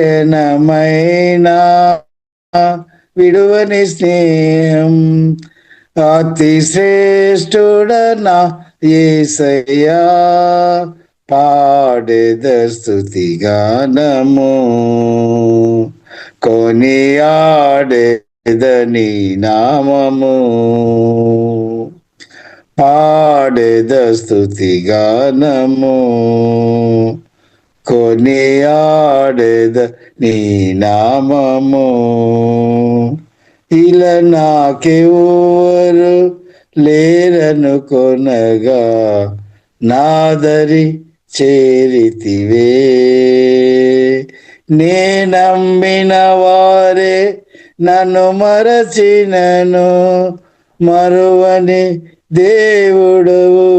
ఘనమైన విడువని స్నేహం అతి శ్రేష్ఠుడనా యేసయ్యా పాడెద స్తుతి గానము కొనియాడెదని నామము పాడెద స్తుతి గానము కొనియాడెద నీ నామము ఇలా నాకెవరు లేరను కొనగా నాదరి చేరితివే నే నమ్మిన వారే నన్ను మరచినను మరువని దేవుడవు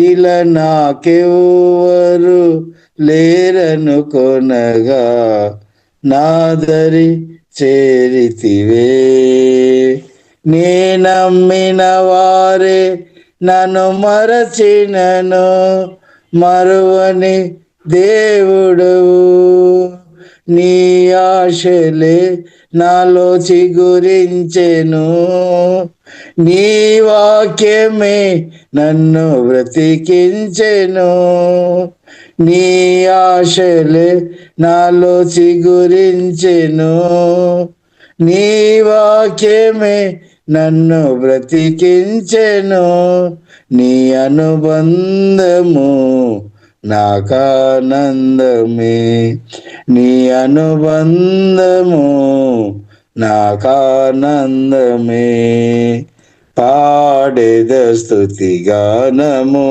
ఇలా నాకెవరు లేరను కొనగా నాదరి చేరితివే నే నమ్మిన వారే నన్ను మరచినను మరువని దేవుడవు నీ ఆశలే నాలో చిగురించెను నీ వాక్యమే నన్ను బ్రతికించెను నీ ఆశలే నాలో చిగురించెను నీ వాక్యమే నన్ను బ్రతికించెను నీ అనుబంధము నాకానందమే నీ అనుబంధము నాకానందమే పాడెద స్తుతి గానము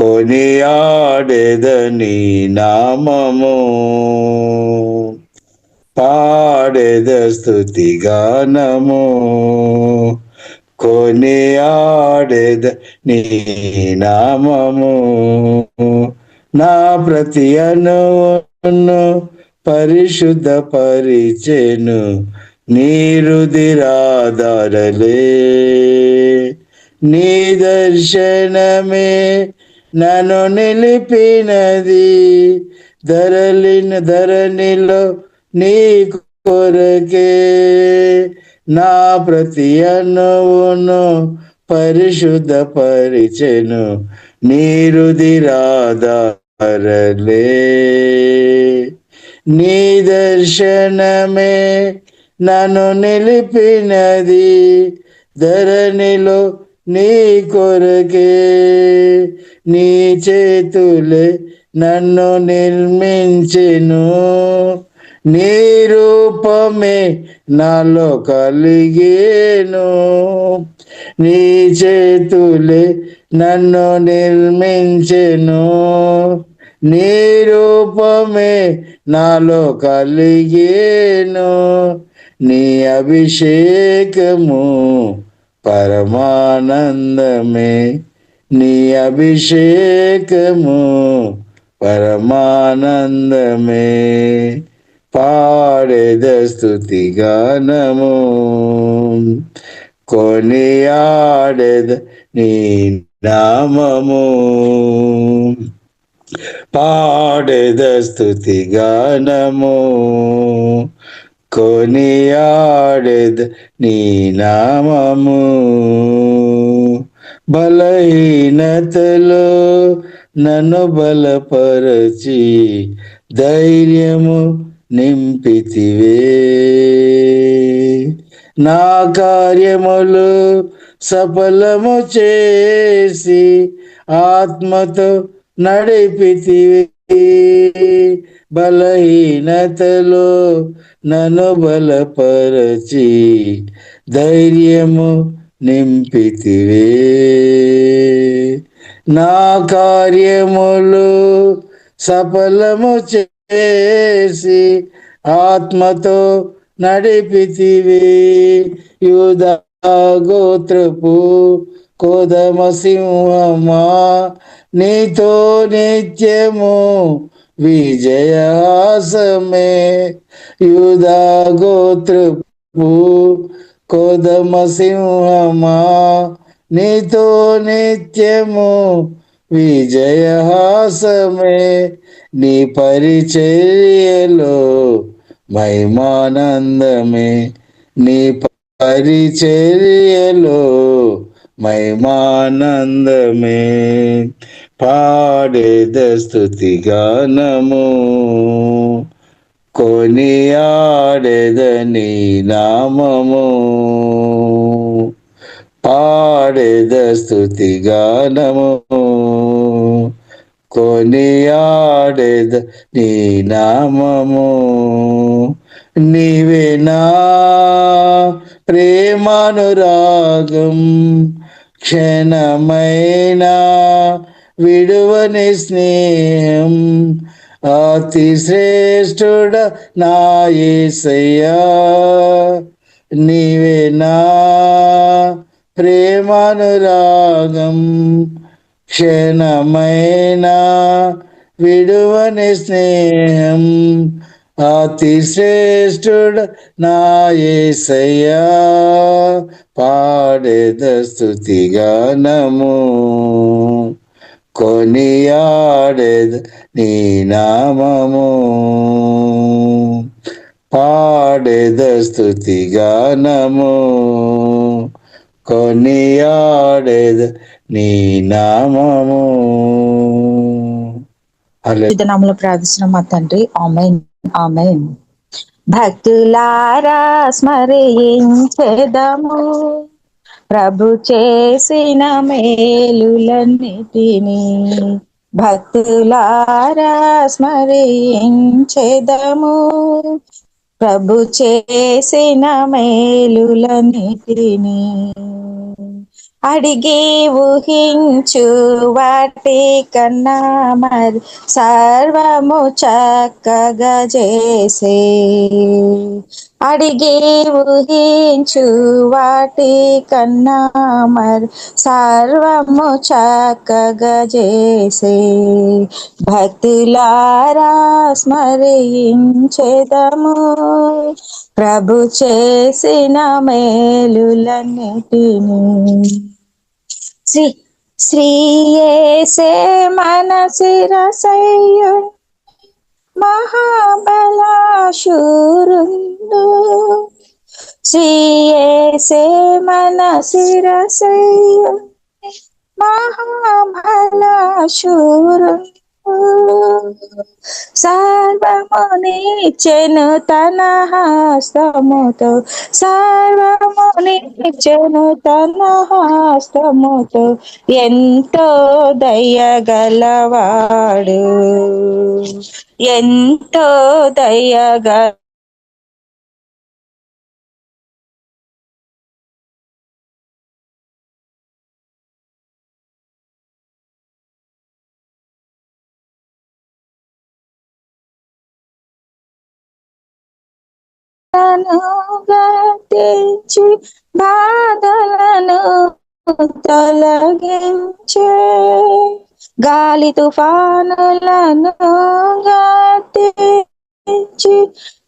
కొనియాడెద నీ నామము పాడెద స్తుతి గానము కొనియాడెద నీ నామము నా ప్రతి అణువును పరిశుద్ధ పరిచెను నీరుదిరాదారలే నీ దర్శనమే నన్ను నిలిపినది ధరణిలో నీ కొరకే నా ప్రతి అణువును పరిశుద్ధ పరిచెను నీరుదిరాదారలే నీ దర్శనమే నన్ను నిలిపినది ధరణిలో నీ కొరకే నీ చేతులే నన్ను నిర్మించెను నీ రూపమే నాలో కలిగేను నీ చేతులే నన్ను నిర్మించెను నీ రూపమే నాలో కలిగేను నీ అభిషేకము పరమానందమే నీ అభిషేకము పరమానందమే పాడెద స్తుతి గానము కొనియాడెద నీ నామము పాడెద స్తుతి గానము కొనియాడెద నీ నామము బలహీనతలో నన్ను బలపరచి ధైర్యము నింపితివే నా కార్యములు సఫలము చేసి ఆత్మతో నడిపితివే బలహీనతలో నన్ను బలపరచి ధైర్యము నింపితివే నా కార్యములు సఫలము చేసి ఆత్మతో నడిపితివే యూదా గోత్రపు కోదమ సింహమా నీతో నిత్యము విజయాసమే యూదా గోత్రపు కోదమ సింహమా నీతో నిత్యము విజయహాసమే నీ పరిచర్యలో మహిమానందమే నీ పరిచర్యలో మహిమానందమే పాడేద స్తుతి గానము కొనియాడెదని నామము పాడేద స్తుతి గానము కొనియాడెద నీ నామము నీవే నా ప్రేమానురాగం క్షణమైనా విడువని స్నేహం అతి శ్రేష్ఠుడ నా యేసయ్యా నీవే నా ప్రేమానురాగం క్షణమైనా విడువని స్నేహం అతి శ్రేష్ఠుడ నా యేసయ్యా పాడేద స్తుతి గానము కొనియాడెద నీ నామము పాడెద స్తుతి గానము కొనియాడెద నీ నామము. నామములో ప్రార్థిస్తున్నాం మా తండ్రి. ఆమేన్ ఆమేన్. భక్తులారా స్మరించెదము ప్రభు చేసిన మేలులన్నిటిని. భక్తులారా స్మరించెదము ప్రభు చేసిన మేలులన్నిటిని. అడిగి ఊహించు వాటి కన్నా మరి సర్వము చక్కగా చేసే. అడిగి ఊహించు వాటి కన్నా మరి సర్వము చక్కగా చేసే. భక్తులారా స్మరించెదము ప్రభు చేసిన మేలులన్నిటిని. శ్రీయేసే మన శిరసయ్యు మహాబలాశూరుండు. శ్రీయేసే మన శిరసయ్యు మహాబలాశూరుండు. సర్వమునిచ్చెను తన హస్తముతో. సర్వమునిచ్చెను తన హస్తముతో. ఎంతో దయగలవాడు. ఎంతో దయగల గతించి బాధలను తొలగించే. గాలి తుఫానులను గతించి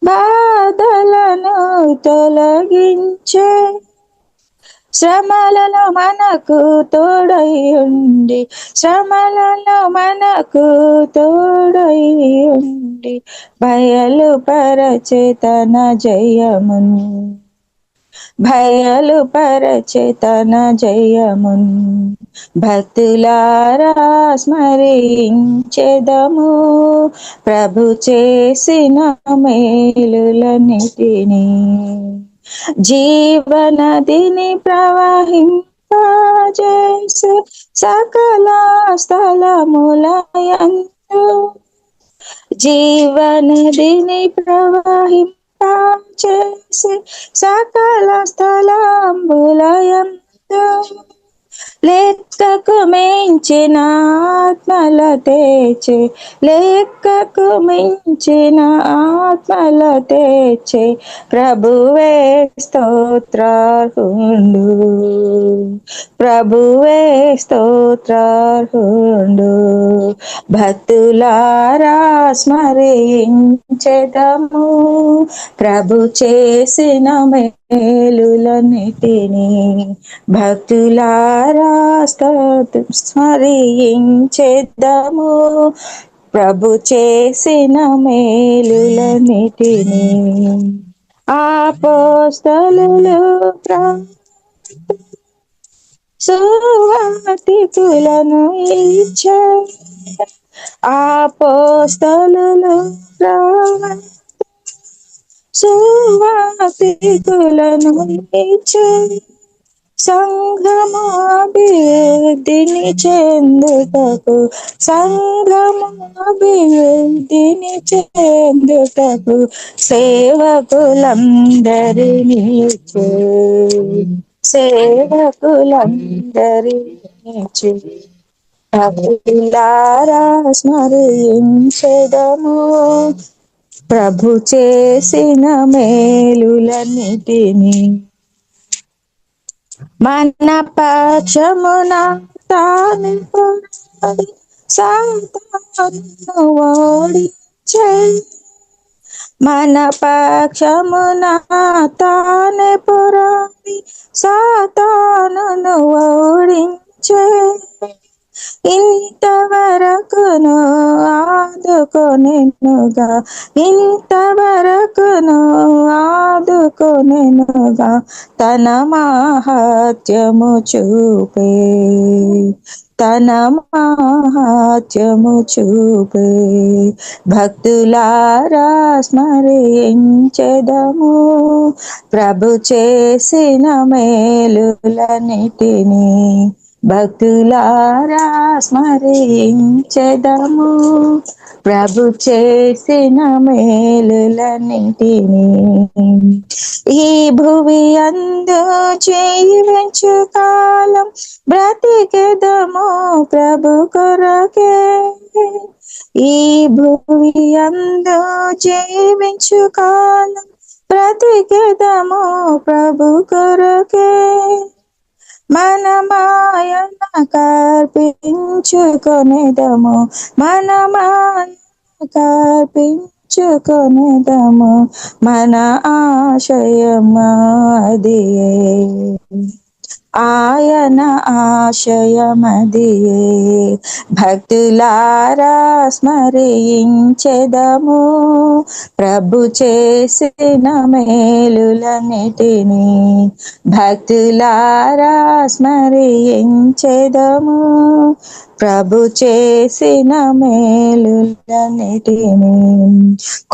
బాధలను తొలగించే. శ్రమలలో మనకు తోడయుండి. శ్రమలలో మనకు తోడయుండి బయలుపరచె తన జయమున్. బయలుపరచె తన జయమున్. భక్తులారా స్మరించెదము ప్రభు చేసిన మేలులన్నిటిని. జీవనదిని ప్రవహింపజేసే సకల స్థలములయందు. జీవనదిని ప్రవహింపజేసే సకల స్థలములయందు. లెక్కకు మించిన ఆత్మల తెచ్చే. లెక్కకు మించిన ఆత్మల తెచ్చే ప్రభువే స్తోత్రార్హుండు. ప్రభువే స్తోత్రార్హుండు. భక్తులారా స్మరించెదము ప్రభు చేసిన మేలులన్నిటిని భక్తులారా స్మరించెదము. ప్రభు చేసిన మేలులన్నిటిని అపోస్తలులు సువార్తికులను ఇచ్చే అపోస్తలులు సువార్తికులను ఇచ్చే సంఘము అభివృద్ధిని చెందుటకు సేవకులందరినీ భక్తులారా స్మరించెదము. ప్రభు చేసిన మేలులన్నిటిని మన పక్షమున తాను పోరాడి సాతానును ఓడించే మన పక్షమున తానే పోరాడి సాతానును ఓడించే ఇంతవరకును ఆదుకొనెనుగా తన మహత్యము చూపే భక్తులారా స్మరించెదము. ప్రభు చేసిన మేలులన్నిటిని భక్తులారా స్మరించెదము. ప్రభు చేసిన మేలులన్నిటిని ఈ భువి అందు జీవించు కాలం బ్రతికెదము ప్రభు కొరకే. ఈ భువి అందు జీవించు కాలం బ్రతికెదము ప్రభు కొరకే. మన మాయన కర్పించుకొనేదము మన ఆశయమదియే ఆయన ఆశయమదియే. భక్తులారా స్మరించెదము. ప్రభు చేసిన మేలులన్నిటిని భక్తులారా స్మరించెదము. ప్రభు చేసిన మేలులన్నిటిని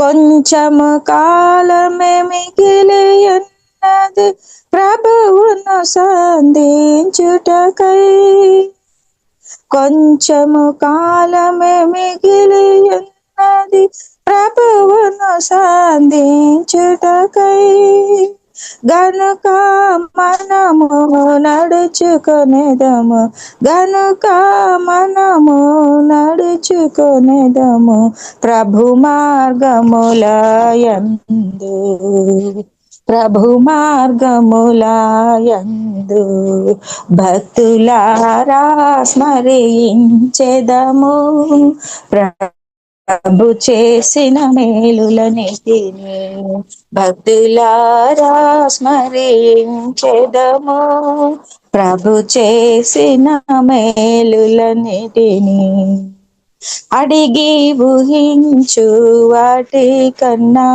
కొంచెము కాలమే మిగిలి ఉన్నది ప్రభువును సంధించుటకై. కొంచెము కాలమే మిగిలి ఉన్నది ప్రభువును సంధించుటకై. గనుక మనము నడుచుకొనేదము ప్రభు మార్గములయందు భక్తులారా స్మరించెదము. ప్రభు చేసిన మేలులన్నిటిని భక్తులారా స్మరించెదము. ప్రభు చేసిన మేలులన్నిటిని అడిగి ఊహించు వాటి కన్నా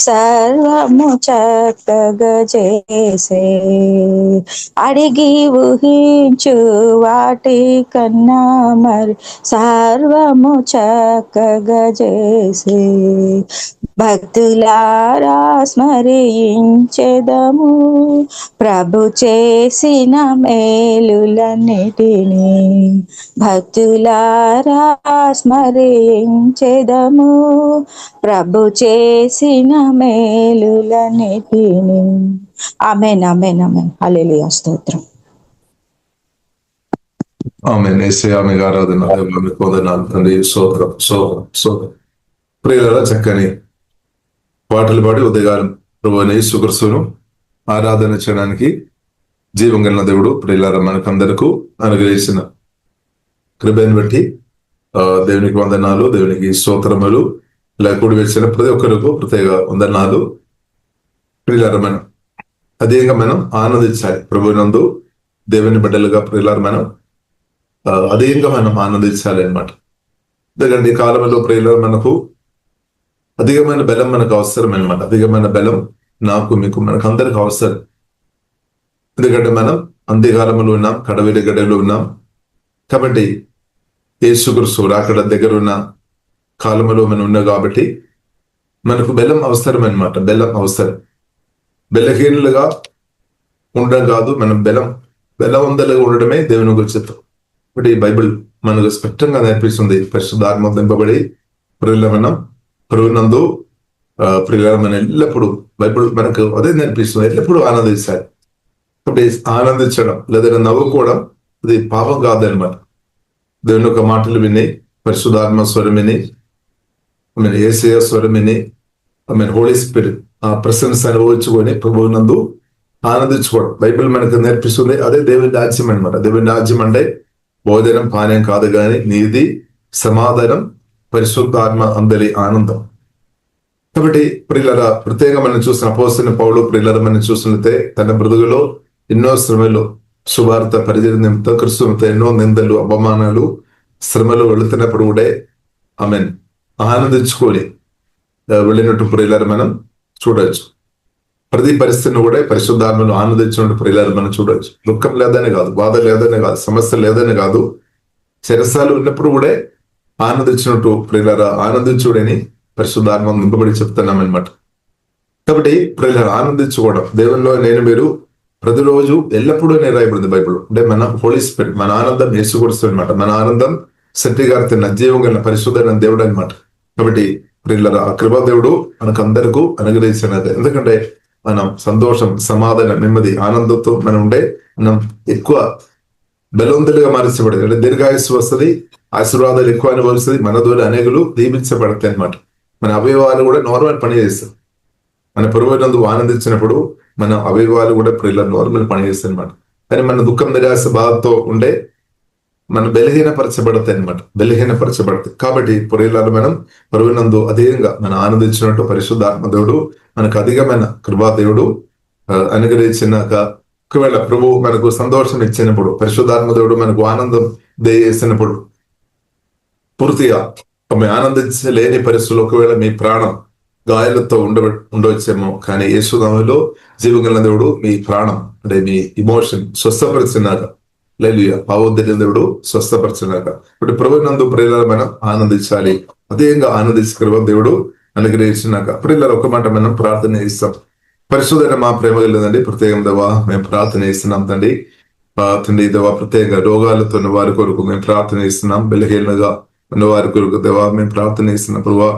సర్వము చక్కగా చేసే. అడిగి ఊహించు వాటి కన్నా సర్వము చక్కగా చేసే. భక్తులారా స్మరించెదము. ప్రభు చేసిన మేలులన్నిటిని భక్తులారా స్మరించెదము. ప్రభు చేసిన మేలులన్నిటిని. ఆమేన్ ఆమేన్ ఆమేన్. హల్లెలూయా స్తోత్రం. ఆమేన్. యేసయ్యా మీకు ఆరాధన, దేవుడా మీకు వందనాలు తండ్రి. స్తోత్రం. ప్రియులారా, చక్కని పాటలు పాడి ఉదయకాలం ప్రభువైన యేసు క్రీస్తును ఆరాధన చేయడానికి జీవం కలిగిన దేవుడు ప్రియులారా మనకందరకు అనుగ్రహించిన కృపను బట్టి దేవునికి వందనాలు, దేవునికి స్తోత్రములు. ఇలా కూడి వచ్చిన ప్రతి ఒక్కరికి ప్రత్యేక వందనాలు. ప్రియులారా, మనం అధికంగా మనం ఆనందించాలి. ప్రభునందు దేవుని బిడ్డలుగా ప్రియులారు మనం అధికంగా మనం ఆనందించాలి అనమాట. ఎందుకంటే ఈ కాలంలో ప్రియులారు మనకు అధికమైన బలం మనకు అవసరం అనమాట. అధికమైన బలం నాకు మీకు మనకు అందరికి అవసరం. ఎందుకంటే మనం అంత్యకాలంలో ఉన్నాం, కడవేలి గడిలో ఉన్నాం. కాబట్టి యేసుక్రీస్తు రాకడ దగ్గర ఉన్న కాలంలో మనం ఉన్నాం కాబట్టి మనకు బలం అవసరం అనమాట. బలం అవసరం. బలహీనులుగా ఉండడం కాదు, మనం బలవంతులుగా ఉండడమే దేవుని గురించి. ఇప్పుడు ఈ బైబిల్ మనకు స్పష్టంగా నేర్పిస్తుంది. పరిశుద్ధాత్మ దింపబడి మనం ప్రభునందు మనం ఎల్లప్పుడూ బైబిల్ మనకు అదే నేర్పిస్తుంది. ఎల్లప్పుడూ ఆనందించాలి. కాబట్టి ఆనందించడం లేదా నవ్వుకోవడం అది పాపం కాదనమాట. దేవుని యొక్క మాటలు విని, పరిశుద్ధాత్మ స్వరం విని, యేసయ్య స్వరం విని, హోలీ స్పిరిట్ ఆ ప్రసెన్స్ అనుభవించుకొని ప్రభువునందు ఆనందించుకోవడం బైబిల్ మనకు నేర్పిస్తుంది. అదే దేవుని రాజ్యం అనమాట. దేవుని రాజ్యం అంటే భోజనం పానీయం కాదు, కానీ నీతి, సమాధానం, పరిశుద్ధాత్మ అందరి ఆనందం. కాబట్టి ప్రియులరా, ప్రత్యేకంగా మనం చూసిన అపోస్తలుడైన పౌలు ప్రియులరా మనం చూసినట్లయితే తన బ్రతుకులో ఎన్నో శ్రమలు, సువార్త పరిచర్య నిమిత్తం క్రీస్తు నిమిత్తం ఎన్నో నిందలు, అవమానాలు, శ్రమలు వెళుతున్నప్పుడు కూడా ఆమె ఆనందించుకొని వెళ్ళినట్టు ప్రియులరా మనం చూడవచ్చు. ప్రతి పరిస్థితిని కూడా పరిశుద్ధాత్మను ఆనందించినట్టు ప్రియులరా మనం చూడవచ్చు. దుఃఖం లేదనే కాదు, బాధ లేదనే కాదు, సమస్య లేదనే కాదు, చెరసాలు ఉన్నప్పుడు కూడా ఆనందించినట్టు ప్రియులరా ఆనందించుడని పరిశుద్ధాత్మ నింపబడి చెప్తున్నాం అనమాట. కాబట్టి ప్రియులరా ఆనందించుకోవడం దేవునిలో నేను మీరు ప్రతిరోజు ఎల్లప్పుడూ రాయబడింది బైబిల్. అంటే మన హోలీ స్పిరిట్, మన ఆనందం యేసుక్రీస్తు అనమాట. మన ఆనందం సత్యగారిత నజీవం గల పరిశుద్ధమైన దేవుడు అనమాట. కాబట్టి ప్రియులరా ఆ కృపాదేవుడు మనకు అందరికీ అనుగ్రహించినది. ఎందుకంటే మనం సంతోషం, సమాధానం, నెమ్మది, ఆనందంతో మనం ఉండే మనం ఎక్కువ బలవంతులుగా మార్చబడేది. అంటే దీర్ఘాయుస్సు వస్తుంది, ఆశీర్వాదాలు ఎక్కువ అనుభవిస్తుంది, మన ద్వారా అనేకులు దీపించబడతాయి అనమాట. మన అవయవాలు కూడా నార్మల్ పని చేస్తాయి. మన ప్రభువునందు ఆనందించినప్పుడు మన అవయవాలు కూడా ప్రియుల నార్మల్ పని చేస్తాయి అనమాట. కానీ మన దుఃఖం, నిరాశ, బాధతో ఉండే మన బలహీనపరచబడతాయి అనమాట. బలహీనపరచబడతాయి. కాబట్టి ప్రియులను మనం ప్రభువునందు అధికంగా మనం ఆనందించినట్టు పరిశుద్ధాత్మ దేవుడు మనకు అధికమైన కృపాదేవుడు అనుగ్రహించినాక, ఒకవేళ ప్రభు మనకు సంతోషం ఇచ్చినప్పుడు, పరిశుద్ధాత్మ దేవుడు మనకు ఆనందం దయచేసినప్పుడు పూర్తిగా ఆనందించలేని పరిస్థితులు ఒకవేళ మీ ప్రాణం గాయాలతో ఉండవచ్చేమో, కానీ యేసునామములో జీవగల దేవుడు మీ ప్రాణం అంటే మీ ఇమోషన్ స్వస్థపరిచినాక, హల్లెలూయా, భావోద్వేగ దేవుడు స్వస్థపరిచినాక ఇప్పుడు ప్రభువునందు ప్రియులారా మనం ఆనందించాలి. అదేంగా ఆనందించగల దేవుడు అనుగ్రహించినాక ప్రియులారా ఒక మాట మనం ప్రార్థన చేస్తాం. పరిశుద్ధమైన మా ప్రేమ కలిగిందండి, ప్రత్యేకం దేవా మేము ప్రార్థన చేస్తున్నాం తండ్రి. తండ్రి దేవా, ప్రత్యేక రోగాలతో ఉన్న వారి కొరకు మేము ప్రార్థన చేస్తున్నాం. బలహీనగా ఉన్న వారి కొరకు దేవా మేము ప్రార్థన చేస్తున్నాం. ప్రభువా,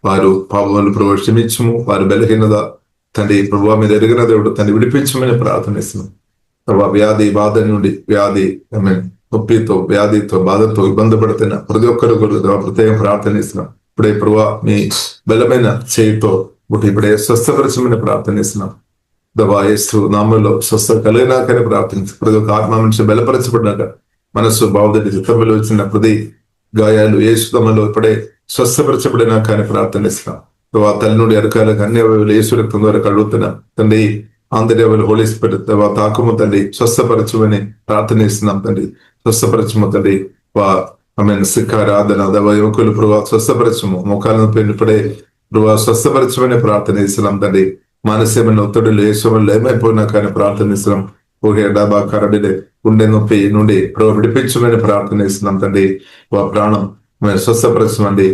వారు పాపములు ప్రభు క్షమించము, వారి బలహీనత తండ్రి ప్రభువా మీద ఎరిగిన దేవుడు తండ్రి విడిపించమని ప్రార్థన చేస్తున్నాం. ప్రభా, వ్యాధి బాధ నుండి, వ్యాధి నొప్పితో, వ్యాధితో, బాధతో ఇబ్బంది పడుతున్న ప్రతి ఒక్కరు దేవా ప్రత్యేక ప్రార్థన చేస్తున్నాం. ఇప్పుడే ప్రభువా మీ బలమైన చేయితో ఇప్పుడే స్వస్థపరచమని ప్రార్థన చేస్తున్నాం. దవా యేసు నామములో స్వస్థ కలిగినాకని ప్రార్థించి ప్రతి ఒక్క ఆత్మ మనిషి బలపరచబడినాక, మనస్సు బావుదడి చిత్తంలో వచ్చిన ప్రతి గాయాలు యేసు నామములో ఇప్పుడే స్వస్థపరచబడినాక అని ప్రార్థన చేస్తున్నాం. దవా తల్లి నుండి అరకాలకు అన్ని అవయవాలు యేసు రక్తం ద్వారా కడుగుతున్నా తండ్రి. ఆంధ్రదేవులు హోలీ స్పిరిట్ దవా తాకుము తండ్రి, స్వస్థపరచమని ప్రార్థన చేస్తున్నాం తండ్రి. స్వస్థపరచము తండ్రి. శిఖారాధన దవా యువకులు ప్రభావ స్వస్థపరచము, మోకాలను ఇప్పుడే ప్రభావ స్వస్థపరచమని ప్రార్థన చేస్తున్నాం తండ్రి. మానసికమైన ఒత్తిడిలు యేసులో ఏమైపోయినా కానీ ప్రార్థన చేస్తున్నాం. ఊహే డాబా కరడిలే గుండె నొప్పి నుండి ప్రభావ విడిపించమని ప్రార్థన చేస్తున్నాం తండ్రి. ప్రాణం మేము స్వస్థపరచమండి.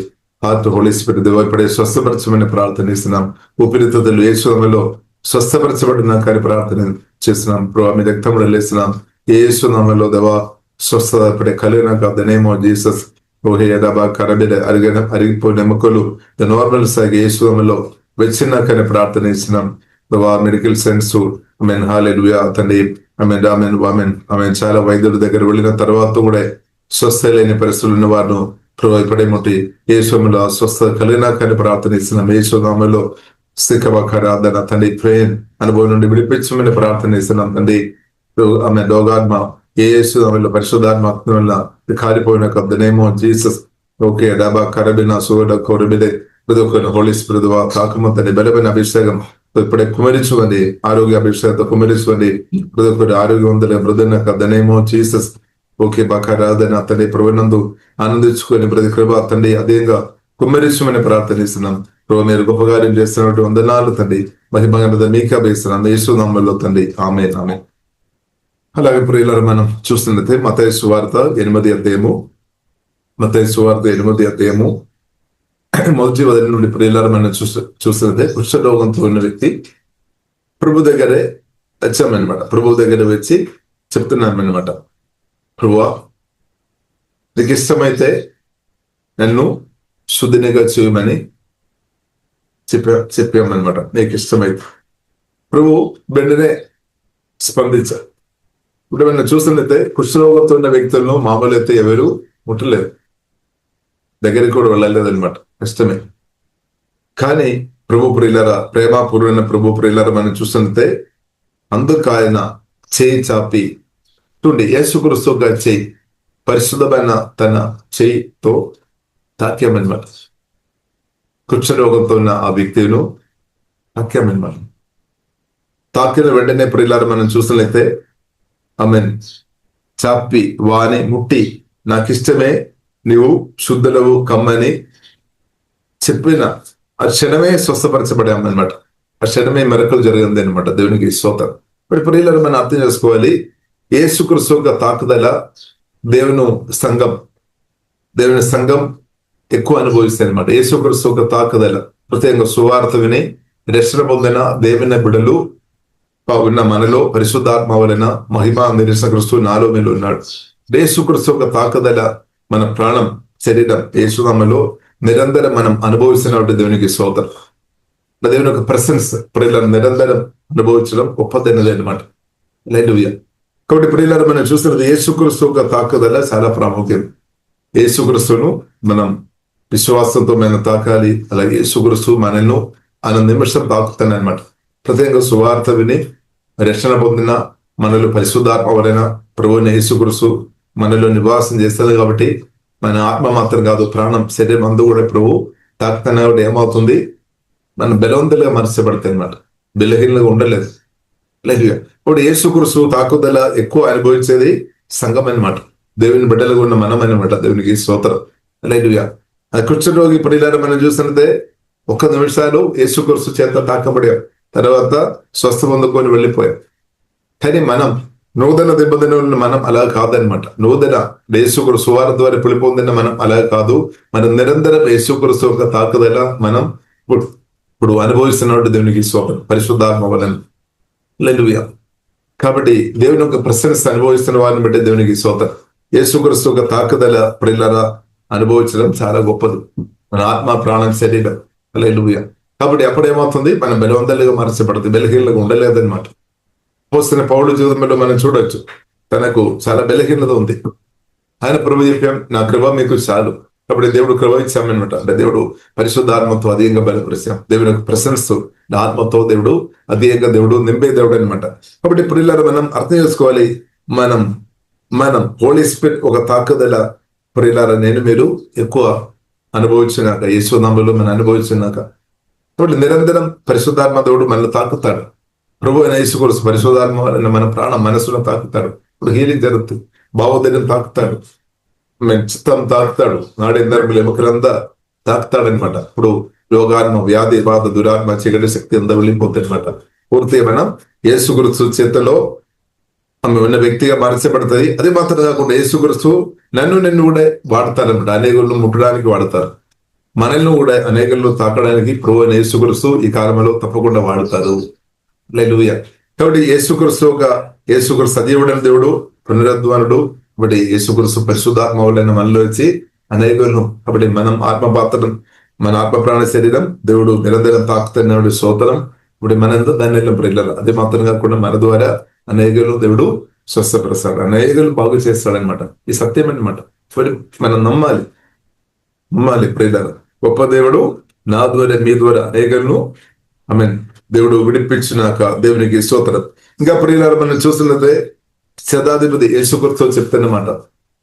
హార్ట్ హోలీ స్పిరిట్ దేవా ఇప్పుడే స్వస్థపరచమని ప్రార్థన చేస్తున్నాం. ఊపిరితిత్తులు యేసులో స్వస్థపరచబడినా కానీ ప్రార్థన చేస్తున్నాం. ప్రభావ మీ రక్తంలో లేస్తున్నాం. యేసు నామములో దేవా స్వస్థత ఇప్పుడే కలిగినాక ద నేమ్ ఆఫ్ జీసస్. ఓహే డాబా కరడిలే అరిగిపోయిన ఎముకలు ద నార్మల్ సాగి యేసు నామములో వచ్చినాకనే ప్రార్థన చేస్తున్నాం. దేవా మెడికల్ సైన్స్ హల్లెలూయా తండ్రి. ఆమెన్ చాలా వైద్యుల దగ్గర వెళ్ళిన తర్వాత కూడా స్వస్థ లేని పరిస్థితులు ఉన్న వారిను ప్రభావ ఇప్పుడే ముట్టి యేసులో స్వస్థత కలిగినాకని ప్రార్థన చేస్తున్నాం. యేసు నామములో స్థికరాధన తండ్రి ప్రేమ్ అనుభవం నుండి విడిపించమని ప్రార్థన చేస్తున్నాం తండ్రి. ఆమె రోగాత్మ యేసు నామములో పరిశుద్ధాత్మ వల్ల కాలిపోయిన నేమో జీసస్. ఓకే డాబా కరబిన సోడ కొరబిదే హోలీ స్పిరిట్ తాకము తండ్రి. బలమైన అభిషేకం ఇప్పుడే కుమరించుకోండి, ఆరోగ్య అభిషేకంతో కుమరించుకోండి. ప్రతి ఒక్కరు ఆరోగ్యవంతుల మృదునక ధనేమో జీసస్ ఓకే బకారాధన అతని ప్రభునందు ఆనందించుకొని ప్రతి కృప తండ్రి అదేంగా కుమ్మరించమని ప్రార్థనిస్తున్నాం. ప్రభు మీరు గొప్ప కార్యం చేస్తున్నట్టు వందనాలు తండ్రి, మహిమగణత మీకే అభిస్తున్నాం యేసు నామములో తండ్రి, ఆమేన్ ఆమేన్. అలాగే ప్రియులారా, మనం చూస్తున్నట్లయితే మత్తయి సువార్త 8వ అధ్యాయము, మత్తయి సువార్త 8వ అధ్యాయము మొదటి వదిలి నుండి ప్రియులారా మనం చూస్తున్నట్లయితే కుష్ఠరోగంతో ఉన్న వ్యక్తి ప్రభు దగ్గరే వచ్చామన్నమాట. ప్రభు దగ్గర వచ్చి చెప్తున్నామన్నమాట, ప్రభువా నీకు ఇష్టమైతే నన్ను శుద్ధినిగా చేయమని చెప్పామన్నమాట. నీకు ఇష్టమైతే ప్రభు వెంటనే స్పందించారు. ఇప్పుడు మనం చూస్తున్నట్లయితే కుష్ఠరోగంతో ఉన్న వ్యక్తులను మామూలు అయితే ఎవరు ముట్టలేదు, దగ్గరికి కూడా వెళ్ళలేదన్నమాట, కష్టమే. కానీ ప్రభు ప్రియులారా, ప్రేమపూర్వమైన ప్రభు ప్రియులారా మనం చూస్తున్నట్లయితే అందుకు ఆయన చేయి చాపి చూడండి, యేసుక్రీస్తు గారి చేయి పరిశుద్ధమైన తన చేయితో తాక్యామన్నమాట. కుష్ఠరోగంతో ఉన్న ఆ వ్యక్తిను తాక్యామన్నమాట. తాకిన వెంటనే ప్రియులారా మనం చూసినట్లయితే ఆమెన్ చాపి వాని ముట్టి నాకు ఇష్టమే నీవు శుద్ధులవు కమ్మని చెప్పిన ఆ క్షణమే స్వస్థపరచబడామన్నమాట. ఆ క్షణమే మెరకలు జరిగింది అనమాట. దేవునికి స్తోత్రం. ఇప్పుడు ప్రియులను మనం అర్థం చేసుకోవాలి, యేసుక్రీస్తు యొక్క తాకుదల దేవుని సంఘం ఎక్కువ అనుభవిస్తాయి అనమాట. యేసుక్రీస్తు యొక్క తాకుదల ప్రత్యేకంగా సువార్త విని రక్షణ పొందిన దేవుని బిడ్డలు ఉన్న మనలో పరిశుద్ధాత్మ వలన మహిమ నిరీక్షణ క్రీస్తు నాలో మీరు ఉన్నాడు. యేసుక్రీస్తు యొక్క తాకుదల మన ప్రాణం శరీరం యేసునామలో నిరంతరం మనం అనుభవిస్తున్నటువంటి దేవునికి స్తోత్రం. దేవుని యొక్క ప్రెసెన్స్ ప్రియులను నిరంతరం అనుభవించడం గొప్పదైనది అనమాట. హల్లెలూయా. కాబట్టి ప్రియులను మనం చూస్తున్నది యేసుక్రీస్తు యొక్క తాకుదల చాలా ప్రాముఖ్యం. యేసుక్రీస్తును మనం విశ్వాసంతో మనం తాకాలి. అలాగే యేసుక్రీస్తు మనల్ని నిమిషం తాకుతాను అనమాట. ప్రత్యేకంగా సువార్త విని రక్షణ పొందిన మనలో పరిశుద్ధాత్మ వలన ప్రభువైన యేసుక్రీస్తు మనలో నివాసం చేస్తుంది. కాబట్టి మన ఆత్మ మాత్రం కాదు, ప్రాణం శరీరం అందు కూడా ప్రభు తాకుతున్నా కూడా ఏమవుతుంది, మనం బలవంతులుగా మర్చబడతాయి అనమాట. బలహీనంగా ఉండలేదు. లేదు ఇప్పుడు యేసుక్రీస్తు తాకుదల ఎక్కువ అనుభవించేది సంఘం అనమాట. దేవుని బిడ్డలుగా ఉన్న మనం అనమాట. దేవునికి స్తోత్రం. హల్లెలూయా. ఆ కుష్ఠరోగి ప్రియులారా మనం చూసినట్టే 1 నిమిషాలు యేసుక్రీస్తు చేత తాకబడాం, తర్వాత స్వస్థ పొందుకొని వెళ్ళిపోయాం. కానీ మనం నూతన నిబంధనలను మనం అలా కాదనమాట. నూతన యేసుక్రీస్తు సువార్త ద్వారా పొందిన మనం అలా కాదు. మనం నిరంతరం యేసుక్రీస్తు యొక్క తాకుదల మనం ఇప్పుడు అనుభవిస్తున్నట్టు దేవునికి స్తోత్రం, పరిశుద్ధాత్మ వలన. హల్లెలూయా. కాబట్టి దేవుని యొక్క ప్రశంస అనుభవిస్తున్న వారిని బట్టి దేవునికి స్తోత్రం. యేసుక్రీస్తు యొక్క తాకుదల ప్రియులారా అనుభవించడం చాలా గొప్పది, మన ఆత్మ ప్రాణం శరీరం. హల్లెలూయా. కాబట్టి అప్పుడేమవుతుంది, మనం బలవంతులుగా మరచబడుతుంది, బలహీనలుగా ఉండలేదన్నమాట. పోస్తున్న పౌలు జీవితంలో మనం చూడొచ్చు, తనకు చాలా బలహీనత ఉంది. ఆయన ప్రభు చెప్పాం, నా కృప మీకు చాలు. కాబట్టి దేవుడు కృప ఇచ్చామన్నమాట. అంటే దేవుడు పరిశుద్ధాత్మతో అధికంగా బలపరిచాం. దేవుని యొక్క ప్రశంసతో ఆత్మతో దేవుడు అధికంగా దేవుడు నింపే దేవుడు అనమాట. కాబట్టి ప్రియులారా మనం అర్థం చేసుకోవాలి, మనం హోలీ స్పిరిట్ ఒక తాకుదల ప్రియులారా నేను మీరు ఎక్కువ అనుభవించినాక, యేసునామములో మనం అనుభవించినాక, కాబట్టి నిరంతరం పరిశుద్ధాత్మ దేవుడు మనల్ని తాకుతాడు. ప్రభు అయిన యేసుక్రీస్తు పరిశుద్ధాత్మ వలన మన ప్రాణం మనసులో తాకుతాడు. ఇప్పుడు హీలింగ్ జరుగుతుంది, భావోద్వేగం తాకుతాడు, చిత్తం తాకుతాడు, నాడేందరములు ఎముకలంతా తాకుతాడనమాట. ఇప్పుడు యోగాత్మ, వ్యాధి, బాధ, దురాత్మ, చీకటి శక్తి అంతా వెళ్ళిపోతుంది అనమాట. పూర్తిగా మనం యేసుక్రీస్తు చేతిలో ఉన్న వ్యక్తిగా మార్చబడుతుంది. అది మాత్రం కాకుండా యేసుక్రీస్తు నిన్ను కూడా వాడతారనమాట. అనేకులను ముట్టడానికి వాడతారు, మనల్ని కూడా అనేకులను తాకడానికి ప్రభు అయిన యేసుక్రీస్తు ఈ కాలంలో తప్పకుండా వాడతారు. హల్లెలూయా. కాబట్టి యేసుక్రీస్తు సజీవుడైన దేవుడు, పునరుద్ధానుడు. కాబట్టి యేసుక్రీస్తు పరిశుద్ధాత్మ వలన మనలో వచ్చి అనేకులను, కాబట్టి మనం ఆత్మపాత్రం, మన ఆత్మ ప్రాణ శరీరం దేవుడు నిరంతరం తాకుతున్న స్తోత్రం. ఇప్పుడు మనంతా దాన్ని ప్రియులారా అది మాత్రం కాకుండా మన ద్వారా అనేకులు దేవుడు స్వస్థపరుస్తాడు, అనేకులు బాగు చేస్తాడనమాట. ఈ సత్యం అనమాట. మనం నమ్మాలి ప్రియులారా. గొప్ప దేవుడు నా ద్వారా మీ ద్వారా అనేకులను దేవుడు విడిపించినాక దేవునికి స్తోత్రం. ఇంకా ప్రియులారా మనం చూస్తున్నదే శతాధిపతి యేసుక్రీస్తు చెప్తున్నమాట.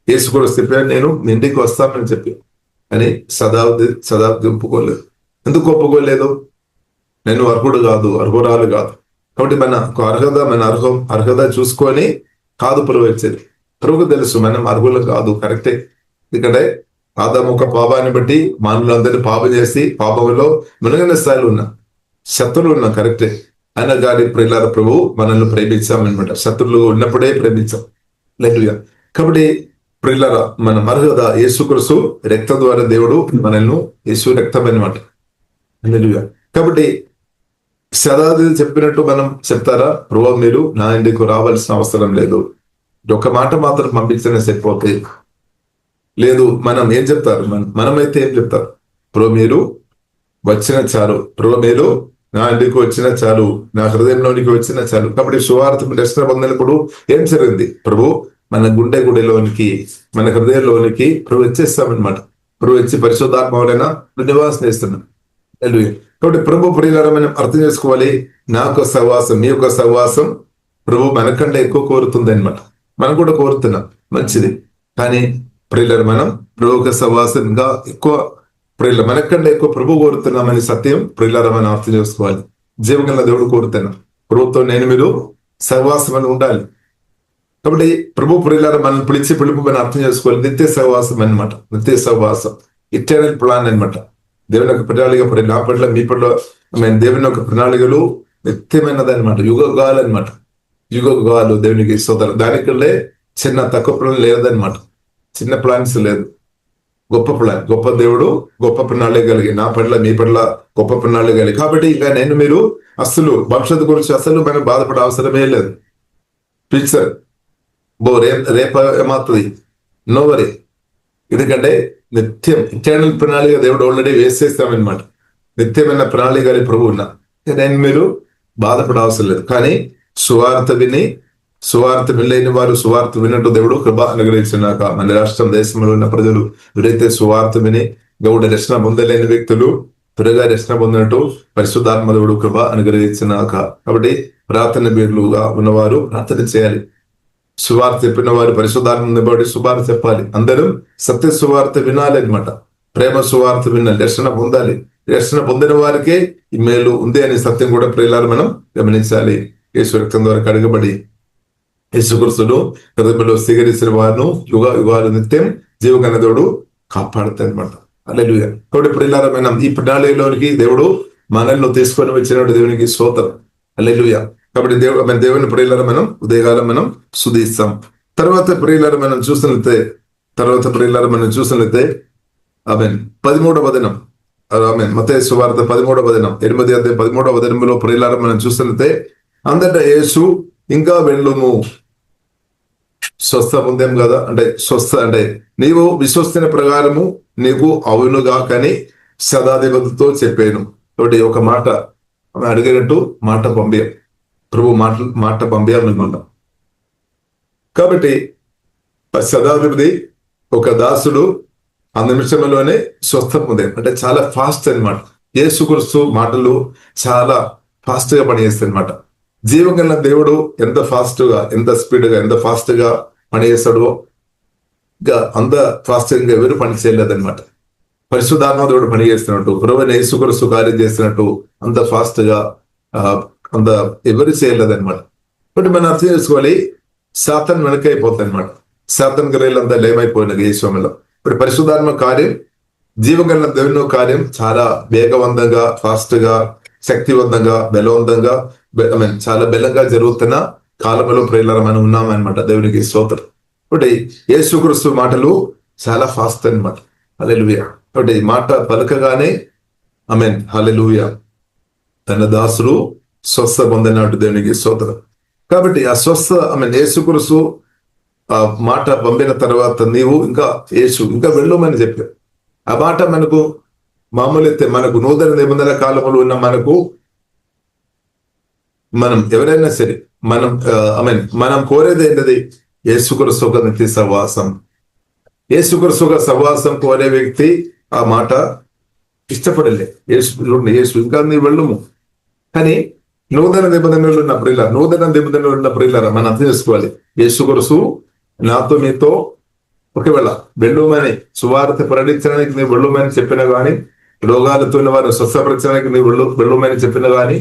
యేసుక్రీస్తు చెప్పాను, నేను మీ ఇంటికి వస్తానని చెప్పి. అని శతాబ్ది ఒప్పుకోలేదు. ఎందుకు ఒప్పుకోలేదు? నేను అర్హుడు కాదు, అర్హురాలు కాదు. కాబట్టి మన అర్హత చూసుకొని కాదు ప్రభు వచ్చేది. ప్రభుకు తెలుసు మనం అర్హులు కాదు, కరెక్టే. ఎందుకంటే ఆదాము ఒక పాపాన్ని బట్టి మానవులందరినీ పాపం చేసి పాపంలో మునిగిన స్థాయిలో ఉన్నా, శత్రువులు ఉన్నా, కరెక్టే. అయినా కానీ ప్రియులార ప్రభు మనల్ని ప్రేమించామన్నమాట. శత్రువులు ఉన్నప్పుడే ప్రేమించాం. హల్లెలూయా. కాబట్టి ప్రియులార మన అర్హత యేసుక్రీస్తు రక్తం ద్వారా దేవుడు మనల్ని, యేసు రక్తం అన్నమాట. హల్లెలూయా. కాబట్టి శతాధిపతి చెప్పినట్టు మనం చెప్తారా, ప్రభు మీరు నా ఇంటికి రావాల్సిన అవసరం లేదు, ఒక మాట మాత్రం పంపించనే సరిపోతే. లేదు మనం ఏం చెప్తారు, మనమైతే ఏం చెప్తారు, ప్రభు మీరు వచ్చిన చాలు, ప్రభు మీరు నా ఇంటికి వచ్చిన చాలు, నా హృదయంలోనికి వచ్చిన చాలు. కాబట్టి సువార్త దర్శనం పొందినప్పుడు ఏం జరిగింది, ప్రభు మన గుండెలోనికి, మన హృదయంలోనికి ప్రభు వచ్చేస్తామన్నమాట. ప్రభు వచ్చి పరిశుద్ధాత్మ వలన నివాసం చేస్తున్నాం. కాబట్టి ప్రభు ప్రియులారా మనం అర్థం చేసుకోవాలి, నా యొక్క సహవాసం, మీ యొక్క సహవాసం ప్రభు మనకంటే ఎక్కువ కోరుతుంది అనమాట. మనం కూడా కోరుతున్నాం, మంచిది. కానీ ప్రియులారా మనం ప్రభు యొక్క సహవాసం ఇంకా ఎక్కువ, ప్రియుల మనకంటే ఎక్కువ ప్రభు కోరుతున్నామని సత్యం ప్రియులారా మనం అర్థం చేసుకోవాలి. జీవగల దేవుడు కోరుతున్నాం, ప్రభుత్వం నేను మీరు సహవాసం అని ఉండాలి. కాబట్టి ప్రభు ప్రియులారా మనం పిలుపు మనం అర్థం చేసుకోవాలి. నిత్య సహవాసం అనమాట, నిత్య సహవాసం, ఇటర్నల్ ప్లాన్ అనమాట. దేవుని యొక్క ప్రణాళిక నా పట్ల, మీ పట్ల దేవుని యొక్క ప్రణాళికలు నిత్యమైనది అనమాట, యుగాలు అనమాట. యుగాలు దేవునికి సోదరు. దానికల్లే చిన్న తక్కువ ప్లాన్ లేదనమాట, చిన్న ప్లాన్స్ లేదు, గొప్ప ప్లాన్, గొప్ప దేవుడు, గొప్ప ప్రణాళిక కలిగి, నా పట్ల మీ పట్ల గొప్ప ప్రణాళిక కలిగి. కాబట్టి ఇక నేను మీరు అసలు భవిష్యత్తు గురించి అసలు మనం బాధపడే అవసరమే లేదు. పిక్చర్ రేపు ఏమవుతుంది, నో వరీ. ఎందుకంటే నిత్యం ఇటర్నల్ ప్రణాళిక దేవుడు ఆల్రెడీ వేసేస్తామన్నమాట. నిత్యమైన ప్రణాళిక ప్రభు ఉన్నా, నేను మీరు బాధపడే అవసరం లేదు. కానీ సువార్త వినలేని వారు సువార్త విన్నట్టు దేవుడు కృప అనుగ్రహించినాక మన రాష్ట్రం, దేశంలో ఉన్న ప్రజలు ఎవరైతే సువార్త విని గౌడ రక్షణ పొందలేని వ్యక్తులు త్వరగా రక్షణ పొందినట్టు పరిశుద్ధాత్మ దేవుడు కృప అనుగ్రహించినాక. కాబట్టి ప్రార్థన బీర్లుగా ఉన్నవారు ప్రార్థన చేయాలి. సువార్త చెప్పిన వారు పరిశుద్ధాత్మ నింపబడి సువార్త చెప్పాలి. అందరూ సత్య సువార్త వినాలి అనమాట. ప్రేమ సువార్త వినాలి, రక్షణ పొందాలి. రక్షణ పొందిన వారికే ఈ మేలు ఉంది అనే సత్యం కూడా ప్రియులారా మనం గమనించాలి. యేసు రక్తం ద్వారా కడగబడి యేసుక్రీస్తును హృదయంలో స్వీకరించిన వారిను యుగాలు నిత్యం జీవగల దేవుడు కాపాడుతాయి అనమాట. హల్లెలూయా. కాబట్టి ప్రియులారా మనం ఈ ప్రణాళికలోనికి దేవుడు మనల్ని తీసుకొని వచ్చినప్పుడు దేవునికి స్తోత్రం. హల్లెలూయా. కాబట్టి దేవుని ప్రియులారా మనం ఉదయకాలం మనం స్తుతిస్తాం. తర్వాత ప్రియులారా మనం చూసినట్లయితే ఆమేన్ 13వ వచనం, ఆమేన్ మత్తయి సువార్త 13వ వచనం 8వ అధ్యాయం 13వ వచనంలో ప్రియులారా మనం చూసినట్లయితే, అంతటా యేసు ఇంకా వెళ్ళుము. స్వస్థ పొందాం కదా, అంటే నీవు విశ్వసిన ప్రకారము నీకు అవునుగా కానీ శతాధిపతితో చెప్పాను. కాబట్టి ఒక మాట అడిగినట్టు మాట పంపాం, ప్రభు మాట పంపామన్నమాట. కాబట్టి శతాధిపతి ఒక దాసుడు ఆ నిమిషంలోనే స్వస్థ పొందాం. అంటే చాలా ఫాస్ట్ అనమాట. యేసుక్రీస్తు మాటలు చాలా ఫాస్ట్ గా పనిచేస్తాయి అనమాట. జీవగల దేవుడు ఎంత ఫాస్ట్ గా, ఎంత స్పీడ్ గా, ఎంత ఫాస్ట్ గా పనిచేస్తాడో అంత ఫాస్ట్ గా ఎవరు పని చేయలేదన్నమాట. పరిశుద్ధాత్మ దేవుడు పని చేస్తున్నట్టు, ప్రభువైన యేసుక్రీస్తు కార్యం చేస్తున్నట్టు అంత ఫాస్ట్ గా అంత ఎవరు చేయలేదన్నమాట. కాబట్టి మనం అర్థం చేసుకోవాలి, సాతాను వెనకైపోతాయి అనమాట. సాతాను గ్రహాలు అంతా లేమైపోయినాయి ఈ సమయంలో. ఇప్పుడు పరిశుద్ధాత్మ కార్యం, జీవగల దేవుని కార్యం చాలా వేగవంతంగా, ఫాస్ట్ గా, శక్తివంతంగా, బలవంతంగా, చాలా బలంగా జరుగుతున్న కాలంలో ప్రియులారా మనం ఉన్నామన్నమాట. దేవునికి స్తోత్రం. కాబట్టి యేసుక్రీస్తు మాటలు చాలా ఫాస్ట్ అనమాట. హల్లెలూయా. కాబట్టి మాట పలకగానే ఆమేన్ హల్లెలూయా తన దాసుడు స్వస్థ పొందినట్టు దేవునికి స్తోత్రం. కాబట్టి ఆ స్వస్థ యేసుక్రీస్తు ఆ మాట పంపిన తర్వాత నీవు ఇంకా వెళ్ళమని చెప్పారు. ఆ మాట మనకు మామూలు అయితే మనకు నూతన నిబంధన కాలంలో ఉన్న మనం ఎవరైనా సరే మనం కోరేది ఏంటది, యేసుక్రీస్తు ఒక నిత్య సహవాసం. యేసుక్రీస్తు ఒక సహవాసం కోరే వ్యక్తి ఆ మాట ఇష్టపడలే. యేసు ఇంకా నీ వెళ్ళము. కానీ నూతన నిబంధనలు ఉన్న ప్రియులారా మనం అర్థం చేసుకోవాలి, యేసుక్రీస్తు నాతో మీతో ఒకవేళ వెళ్ళమని సువార్త ప్రకటించడానికి నేను వెళ్ళమని చెప్పినా కానీ రోగాలతో ఉన్న వారిని స్వస్థపరచడానికి నీవు వెళ్ళమని చెప్పిన గాని,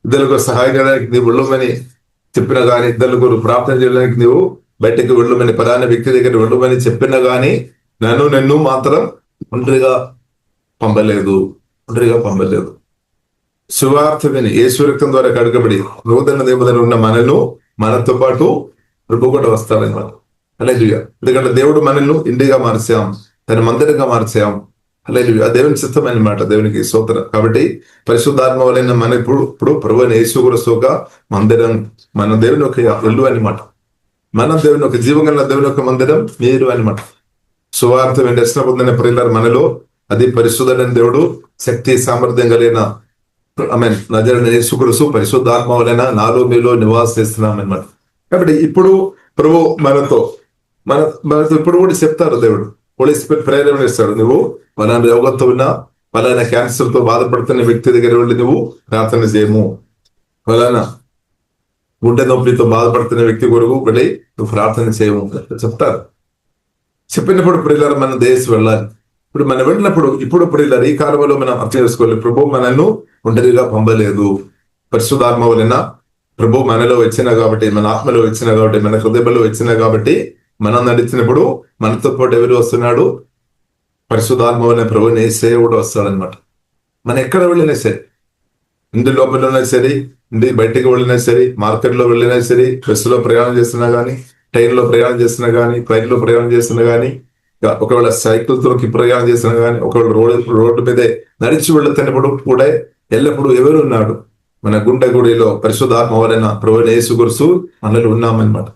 ఇద్దరులకు సహాయం చేయడానికి నీవు వెళ్ళమని చెప్పిన గాని, ఇద్దరు ప్రార్థన చేయడానికి నీవు బయటకు వెళ్ళమని, పలానా వ్యక్తి దగ్గర వెళ్ళమని చెప్పినా గాని నిన్ను మాత్రం ఒంటరిగా పంపలేదు. సువార్త విని యేసు రక్తం ద్వారా కడగబడి నూతన దేవతలు ఉన్న మనను మనతో పాటు ప్రభు కూడా వస్తాడనమాట. హల్లెలూయా. ఎందుకంటే దేవుడు మనల్ని ఇంటిగా మార్చాం, తన మందిరంగా మార్చాం. హల్లెలూయా. దేవుని చిత్తం అన్నమాట. దేవునికి స్తోత్రం. కాబట్టి పరిశుద్ధాత్మ వలన మన ఇప్పుడు ప్రభువైన యేసు క్రీస్తుగా మందిరం, మన దేవుని ఒక ఇల్లు అన్నమాట. మన దేవుని ఒక జీవగల దేవుని ఒక మందిరం మీరు అన్నమాట. సువార్త దర్శన పొందిన ప్రియులారా, మనలో అది పరిశుద్ధుడైన దేవుడు శక్తి సామర్థ్యం కలిగిన నజరేయుడైన యేసు క్రీస్తు పరిశుద్ధాత్మ వలన నాలో మీలో నివాసిస్తున్నాం అన్నమాట. కాబట్టి ఇప్పుడు ప్రభు మనతో ఇప్పుడు కూడా చెప్తారు. దేవుడు హోలీ స్పిరిట్ ప్రేరణ ఇస్తాడు. నువ్వు పలానా రోగంతో ఉన్నా, పలానా క్యాన్సర్ తో బాధపడుతున్న వ్యక్తి దగ్గర వెళ్ళి నువ్వు ప్రార్థన చేయము, పలానా గుండె నొప్పితో బాధపడుతున్న వ్యక్తి కొరకు వెళ్ళి నువ్వు ప్రార్థన చేయము చెప్తారు. చెప్పినప్పుడు ప్రియులారా మనం దేశం వెళ్ళాలి. ఇప్పుడు మనం వెళ్ళినప్పుడు ఇప్పుడు ప్రియులారా ఈ కాలంలో మనం అర్థం చేసుకోవాలి. ప్రభు మనల్ని ఒంటరిగా పంపలేదు. పరిశుద్ధాత్మ వలన ప్రభు మనలో వచ్చినా కాబట్టి, మన ఆత్మలో వచ్చినా కాబట్టి, మన హృదయంలో వచ్చినా కాబట్టి మనం నడిచినప్పుడు మనతో పాటు ఎవరు వస్తున్నాడు? పరిశుద్ధాత్మ వలన ప్రభు యేసయ్య వస్తాడనమాట. మనం ఎక్కడ వెళ్ళినా సరే, ఇంటి లోపల ఉన్నా సరే, ఇంటి బయటికి వెళ్ళినా సరే, మార్కెట్లో వెళ్ళినా సరే, బస్సులో ప్రయాణం చేస్తున్నా కానీ, ట్రైన్ లో ప్రయాణం చేస్తున్నా కానీ, ఫ్లైట్ లో ప్రయాణం చేస్తున్నా కానీ, ఒకవేళ సైకిల్ తోకి ప్రయాణం చేస్తున్నా కానీ, ఒకవేళ రోడ్డు మీదే నడిచి వెళుతున్నప్పుడు కూడా ఎల్లప్పుడూ ఎవరు ఉన్నాడు? మన గుండె గుడిలో పరిశుద్ధాత్మ వలన ప్రభువైన యేసు క్రీస్తు మనలో ఉన్నామన్నమాట.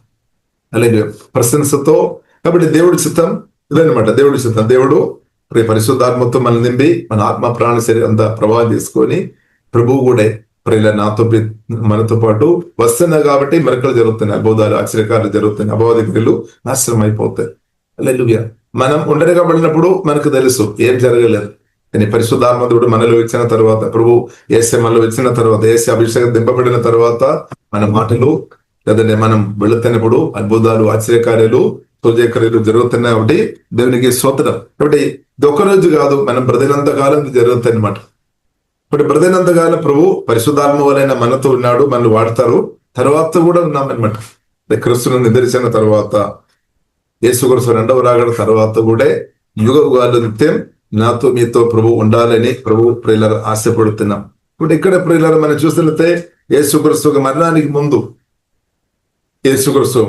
అలాగే ప్రశంసతో. కాబట్టి దేవుడి చిత్తం ఇదనమాట. దేవుడి చిత్తం, దేవుడు పరిశుద్ధాత్మతో మనం నింపి మన ఆత్మ ప్రాణ శరీరం అంతా ప్రభావం తీసుకొని ప్రభువు కూడా ప్రియుల నాతో మనతో పాటు వస్తున్నా కాబట్టి మెరకలు జరుగుతున్నాయి, అద్భుతాలు ఆశ్చర్యకాలు జరుగుతున్నాయి, అపవాది క్రియలు నాశనం అయిపోతాయి. హల్లెలూయా. మనం ఒంటరిగా పడినప్పుడు మనకు తెలుసు ఏం జరగలేదు. కానీ పరిశుద్ధాత్ముడు మనలో వచ్చిన తర్వాత, ప్రభు యేసే మనలో వచ్చిన తర్వాత, యేసే అభిషేకం దింపబడిన తర్వాత మన మాటలు లేదంటే మనం వెళుతున్నప్పుడు అద్భుతాలు ఆశ్చర్యకార్యాలు సూచక్రియలు జరుగుతున్నాయి. కాబట్టి దేవునికి స్తోత్రం. కాబట్టి ఇది ఒక్కరోజు కాదు, మనం బ్రతికినంత కాలం జరుగుతాయి అన్నమాట. ఇప్పుడు బ్రతికినంత కాలం ప్రభు పరిశుద్ధాత్మ వలన మనతో ఉన్నాడు, మనల్ని వాడతారు. తర్వాత కూడా ఉన్నామన్నమాట. క్రీస్తును నిద్రించిన తర్వాత, యేసు క్రీస్తు రెండవ రాకడ తర్వాత కూడా యుగాలు నిత్యం నాతో మీతో ప్రభు ఉండాలని ప్రభు ప్రియులారా ఆశపడుతున్నాం. ఇప్పుడు ఇక్కడ ప్రియులారా మనం చూసినట్లయితే యేసు క్రీస్తు మరణానికి ముందు యేసు క్రీస్తు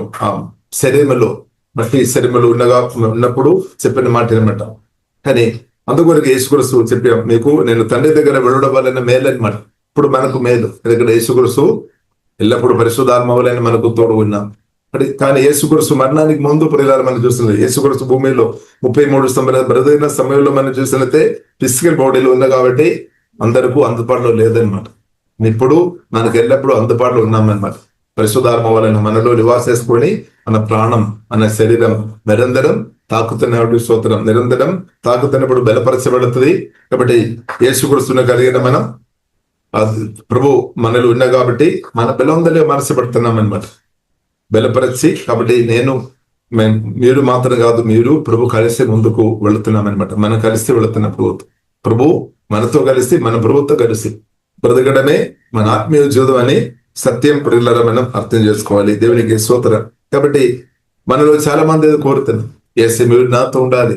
శరీరంలో మట్టి శరీరంలో ఉన్నప్పుడు చెప్పిన మాట అనమాట. కానీ అందుకొరకు యేసు క్రీస్తు చెప్పాం, మీకు నేను తండ్రి దగ్గర వెళ్ళడం వలన మేలు అనమాట. ఇప్పుడు మనకు మేలు, ఎందుకంటే యేసు క్రీస్తు ఎల్లప్పుడూ పరిశుద్ధాత్మ వలన మనకు తోడు ఉన్నాం. కానీ యేసు క్రీస్తు మరణానికి ముందు ప్రియులారా మనం చూస్తున్నది, యేసు క్రీస్తు భూమిలో 33 సంవత్సరాల బ్రతికిన సమయంలో మనం చూసినట్లయితే ఫిజికల్ బాడీలో ఉంది కాబట్టి అందరికీ అందుబాటులో లేదనమాట. ఇప్పుడు మనకు ఎల్లప్పుడూ అందుబాటులో ఉన్నామన్నమాట. పరిశుద్ధాత్మ వలన మనలో నివాసేసుకొని మన ప్రాణం, మన శరీరం నిరంతరం తాకుతున్నప్పుడు స్తోత్రం, నిరంతరం తాకుతున్నప్పుడు బలపరచబడుతుంది. కాబట్టి యేసు క్రీస్తును కలిగిన మనం ప్రభు మనలో ఉన్నా కాబట్టి మన బలందరూ మార్చబడుతున్నాం అనమాట, బలపరిచి. కాబట్టి మీరు మాత్రం కాదు, మీరు ప్రభు కలిసి ముందుకు వెళుతున్నాం అనమాట. మనం కలిసి వెళుతున్న ప్రభు మనతో కలిసి, మన ప్రభుత్వం కలిసి బ్రతకడమే మన ఆత్మీయ జీవితం అని సత్యం ప్రియులారా మనం అర్థం చేసుకోవాలి. దేవునికి స్తోత్రం. కాబట్టి మనలో చాలా మంది కోరుతున్నారు, యేసే మీరు నాతో ఉండాలి,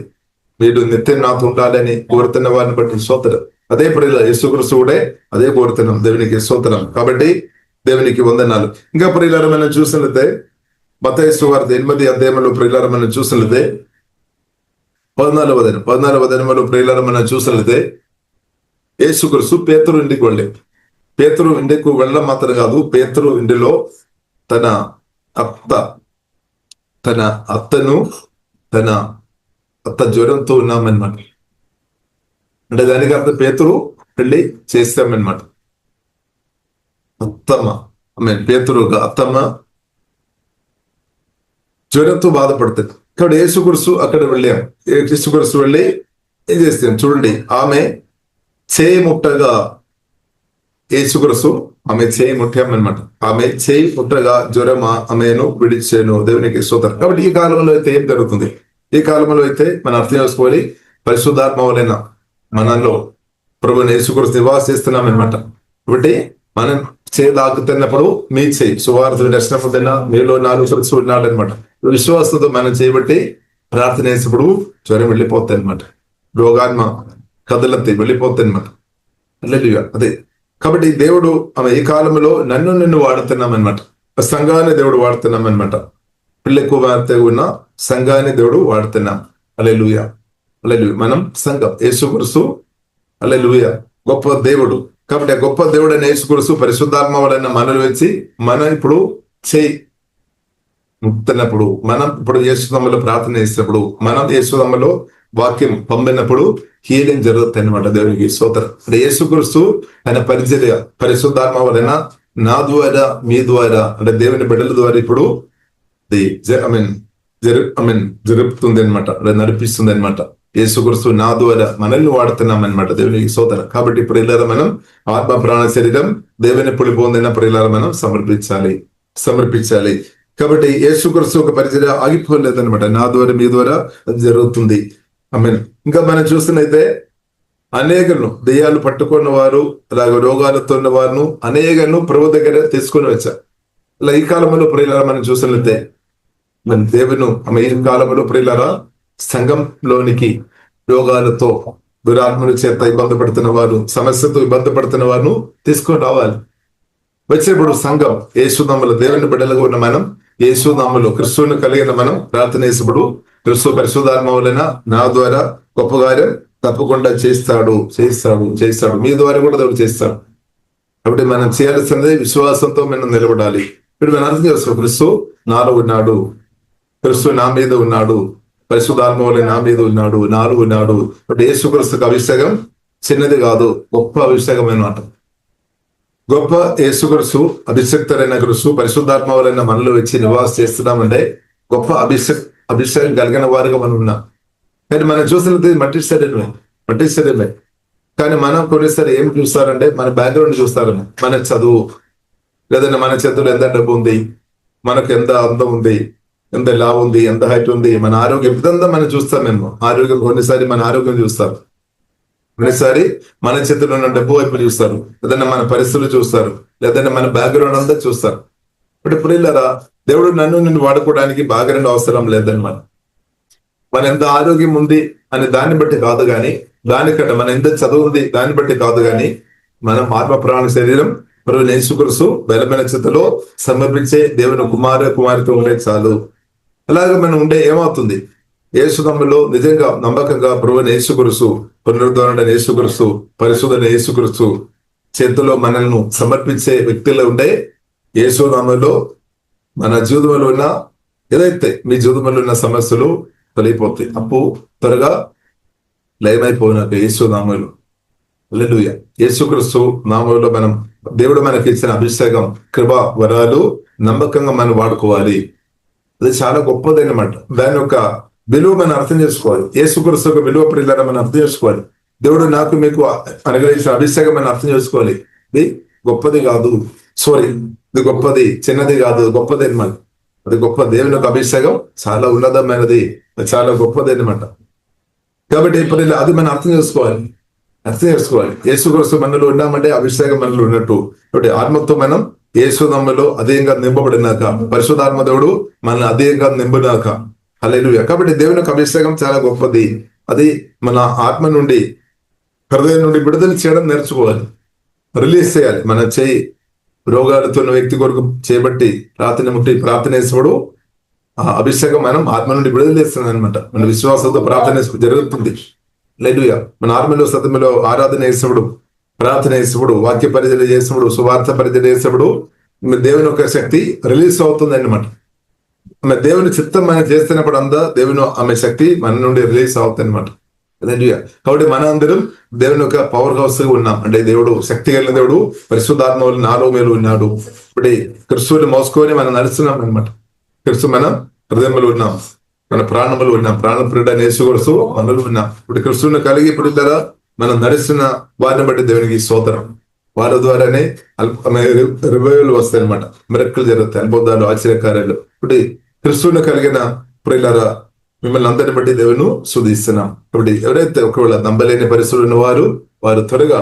మీరు నిత్యం నాతో ఉండాలి అని కోరుతున్న వారిని బట్టి స్తోత్రం. అదే ప్రియుల యేసు క్రీస్తు కూడా అదే కోరుతున్నాం. దేవునికి స్తోత్రం. కాబట్టి దేవునికి వందనాలు. ఇంకా ప్రియులారా మనం చూసినట్లయితే మత్తయి సువార్త 8వ అధ్యాయంలో ప్రియులారా మనం చూసినట్లయితే 14వ అధ్యాయంలో ప్రియులారా మనం చూసినట్లయితే యేసు క్రీస్తు పేతురు ఇంటికి వెళ్ళి, పేతురు ఇంటికి వెళ్ళడం మాత్రం కాదు, పేతురు ఇంటిలో తన అత్త జ్వరంతో ఉన్నామన్నమాట. అంటే దానికి అర్థం పేతురు పెళ్లి చేస్తామన్నమాట. పేతురుగా అత్తమ్మ జ్వరంతో బాధపడుతుంది. కాబట్టి యేసు క్రీస్తు అక్కడ వెళ్ళాం. యేసు క్రీస్తు వెళ్ళి ఏం చేస్తాం చూడండి, ఆమె చేయి ముట్టగా యేసు క్రీస్తు ఆమె చేయి ముట్టామన్నమాట. ఆమె చేయి ముట్టగా జ్వరం ఆమెను విడిచేను. దేవునికి స్తోత్రం. కాబట్టి ఈ కాలంలో అయితే ఏం జరుగుతుంది? ఈ కాలంలో అయితే మనం అర్థం చేసుకోవాలి, పరిశుద్ధాత్మ వలన మనలో ప్రభు యేసుక్రీస్తు నివాసం చేస్తున్నాం అనమాట. కాబట్టి మనం చేయదాకుతున్నప్పుడు మీ చేయి సువార్త దర్శనం పొందిన మీలో 4 ఉన్నాడు అనమాట. విశ్వాసంతో మనం చేయబట్టి ప్రార్థన చేసినప్పుడు జ్వరం వెళ్ళిపోతాయి అనమాట, రోగాత్మ కదలత్తి వెళ్ళిపోతాయి అనమాట. అదే కాబట్టి దేవుడు ఈ కాలంలో నిన్ను వాడుతున్నాం అనమాట. సంఘాన్ని దేవుడు వాడుతున్నాం అనమాట. పిల్ల కుమార్తె ఉన్న సంఘాన్ని దేవుడు వాడుతున్నాం. హల్లెలూయా, హల్లెలూయా. మనం సంఘం యేసుక్రీస్తు, హల్లెలూయా, గొప్ప దేవుడు. కాబట్టి ఆ గొప్ప దేవుడు అయిన యేసుక్రీస్తు పరిశుద్ధాత్మ వలన మనలు వచ్చి మనం ఇప్పుడు చేయి ముక్తున్నప్పుడు, మనం ఇప్పుడు యేసునామములో ప్రార్థన చేసినప్పుడు, మనం యేసునామములో వాక్యం పంపినప్పుడు హీలింగ్ జరుగుతుంది అనమాట. దేవునికి స్తోత్రం. యేసుక్రీస్తు ఆయన పరిచర్య పరిశుద్ధాత్మ వలన నా ద్వారా మీ ద్వారా అంటే దేవుని బిడ్డల ద్వారా ఇప్పుడు జరుపుతుంది అనమాట, నడిపిస్తుంది అనమాట. యేసుక్రీస్తు నా ద్వారా మనల్ని వాడుతున్నాం అనమాట. దేవునికి స్తోత్రం. కాబట్టి ప్రియులారా మనం ఆత్మ ప్రాణ శరీరం దేవుని పొడి పొందిన ప్రియులారా మనం సమర్పించాలి. కాబట్టి యేసుక్రీస్తు ఒక పరిచర్య ఆగిపోలేదన్నమాట. నా ద్వారా మీ ద్వారా అది జరుగుతుంది. ఆమేన్. ఇంకా మనం చూస్తున్నైతే అనేకలను దెయ్యాలు పట్టుకున్న వారు అలాగే రోగాలతో ఉన్న వారు అనేకలను ప్రభు దగ్గర తీసుకొని వచ్చారు. ఇలా ఈ కాలంలో ప్రియులారా మనం చూసినట్లయితే దేవును ఈ కాలంలో ప్రియులారా సంఘంలోనికి రోగాలతో దురాత్మల చేత ఇబ్బంది పడుతున్న వారు, సమస్యతో ఇబ్బంది పడుతున్న వారు తీసుకొని రావాలి. వచ్చినప్పుడు సంఘం యేసునామములో దేవుని బిడ్డలుగా ఉన్న మనం యేసునామములో క్రీస్తుని కలిగిన మనం ప్రార్థన చేసినప్పుడు క్రీస్తు పరిశుద్ధాత్మ వలన నా ద్వారా గొప్ప కార్యం తప్పకుండా చేస్తాడు. మీ ద్వారా కూడా దేవుడు చేస్తాడు. కాబట్టి మనం చేయాల్సినది విశ్వాసంతో మనం నిలబడాలి. ఇప్పుడు మనం అర్థం చేసుకో, క్రీస్తు నాలో ఉన్నాడు, క్రీస్తు నా మీద ఉన్నాడు, పరిశుద్ధాత్మ వలన నా మీద ఉన్నాడు, నాలో ఉన్నాడు. కాబట్టి యేసుక్రీస్తుకు అభిషేకం చిన్నది కాదు, గొప్ప అభిషేకం అన్నమాట. గొప్ప యేసుక్రీస్తు అభిషక్తులైన క్రీస్తు పరిశుద్ధాత్మ వలన మనలో వచ్చి నివాసం చేస్తున్నామంటే గొప్ప అభిషేకం కలిగిన వారుగా మనం ఉన్నాం. కానీ మనం చూసినది మట్టి శరీరమే. కానీ మనం కొన్నిసారి ఏం చూస్తారంటే మన బ్యాక్గ్రౌండ్ చూస్తారు, మన చదువు, లేదంటే మన చేతుల్లో ఎంత డబ్బు ఉంది, మనకు ఎంత అందం ఉంది, ఎంత లావు ఉంది, ఎంత హైట్ ఉంది, మన ఆరోగ్యం, ఇదంతా మనం చూస్తాం. మేము ఆరోగ్యం కొన్నిసారి మన ఆరోగ్యం చూస్తారు, కొన్నిసారి మన చేతుల్లో ఉన్న డబ్బు వైపు చూస్తారు, లేదంటే మన పరిస్థితులు చూస్తారు, లేదంటే మన బ్యాక్గ్రౌండ్ అంతా చూస్తారు. ఇప్పుడు ప్రియులారా దేవుడు నిన్ను వాడుకోవడానికి బ్యాక్గ్రౌండ్ అవసరం లేదన్నమాట. మన ఎంత ఆరోగ్యం ఉంది అనే దాన్ని బట్టి కాదు కానీ, దానికంటే మన ఎంత చదువు ఉంది దాన్ని బట్టి కాదు కానీ, మనం ఆత్మ ప్రాణ శరీరం ప్రభు యేసుక్రీస్తు బలమైన స్థితిలో సమర్పించే దేవుని కుమార్తె ఉండే చాలు. అలాగే మనం ఉండే ఏమవుతుంది, యేసునామములో నిజంగా నమ్మకంగా ప్రభు యేసుక్రీస్తు పునరుద్ధరణ యేసుక్రీస్తు పరిశుద్ధ యేసుక్రీస్తు చేతిలో మనల్ని సమర్పించే వ్యక్తులు ఉండే యేసునామములో మన జీవితంలో ఉన్న ఏదైతే మీ జీవితంలో ఉన్న సమస్యలు తొలగిపోతాయి. అప్పు త్వరగా లయమైపోయినాక యేసునామములో, హల్లెలూయా, యేసుక్రీస్తు నామములో మనం దేవుడు మనకి ఇచ్చిన అభిషేకం, కృప, వరాలు నమ్మకంగా మనం వాడుకోవాలి. అది చాలా గొప్పదన్నమాట. దాని యొక్క విలువ మనం అర్థం చేసుకోవాలి. యేసుక్రీస్తు యొక్క విలువ ప్రియులారా మనం అర్థం చేసుకోవాలి. దేవుడు నాకు మీకు అనుగ్రహించిన అభిషేకం మనం అర్థం చేసుకోవాలి. ఇది గొప్పది కాదు, ఇది గొప్పది చిన్నది కాదు, గొప్పది అనమాట. అది గొప్ప దేవుని యొక్క అభిషేకం చాలా ఉన్నతమైనది, చాలా గొప్పది అనమాట. కాబట్టి ఇప్పుడు అది మనం అర్థం చేసుకోవాలి. యేసుక్రీస్తు మనలో ఉన్నామంటే అభిషేకం మనలో ఉన్నట్టు. కాబట్టి ఆత్మతో మనం యేసునామములో అధికంగా నింపబడినాక, పరిశుద్ధాత్మ దేవుడు మనల్ని అధికంగా నింపినాక, హల్లెలూయా. కాబట్టి దేవుని యొక్క అభిషేకం చాలా గొప్పది. అది మన ఆత్మ నుండి, హృదయం నుండి విడుదల చేయడం నేర్చుకోవాలి, రిలీజ్ చేయాలి. మన చేయి రోగాలతో ఉన్న వ్యక్తి కొరకు చేయబట్టి ప్రార్థన చేసినప్పుడు ఆ అభిషేకం మనం ఆత్మ నుండి విడుదల చేస్తుంది అనమాట. మన విశ్వాసంతో ప్రార్థన జరుగుతుంది. హల్లెలూయా. మన ఆత్మలో సత్యములో ఆరాధన చేసినప్పుడు, ప్రార్థన చేసినప్పుడు, వాక్య పరిచర్య చేసినప్పుడు, సువార్త పరిచర్య చేసినప్పుడు దేవుని యొక్క శక్తి రిలీజ్ అవుతుంది అన్నమాట. ఆమె దేవుని చిత్తం మనం చేస్తున్నప్పుడు దేవుని ఆమె శక్తి మన నుండి రిలీజ్ అవుతుంది అనమాట. కాబట్టి మన అందరం దేవుని యొక్క పవర్ హౌస్ ఉన్నాం. అంటే దేవుడు శక్తి కలిగిన దేవుడు పరిశుద్ధాత్మ వల్ల నాలో మేలు ఉన్నాడు. ఇప్పుడు క్రీస్తుని మోసుకొని మనం నడుస్తున్నాం అనమాట. క్రీస్తు మన హృదయంలో ఉన్నాం, మన ప్రాణములు ఉన్నాం, ప్రాణప్రియుడైన యేసుక్రీస్తు మనలో ఉన్నాం. ఇప్పుడు క్రీస్తుని కలిగి ఇప్పుడు కదా మనం నడుస్తున్న వారిని బట్టి దేవునికి స్తోత్రం. వారి ద్వారానే రివైవల్ వస్తాయి అనమాట, మిరక్కులు జరుగుతాయి, అద్భుతాలు, ఆశ్చర్యకార్యాలు. ఇప్పుడు క్రీస్తుని కలిగిన ప్రియులారా మిమ్మల్ని అందరిని బట్టి దేవుని స్తుతిస్తున్నాం. కాబట్టి ఎవరైతే ఒకవేళ నమ్మలేని పరిస్థితులు ఉన్నవారు వారు త్వరగా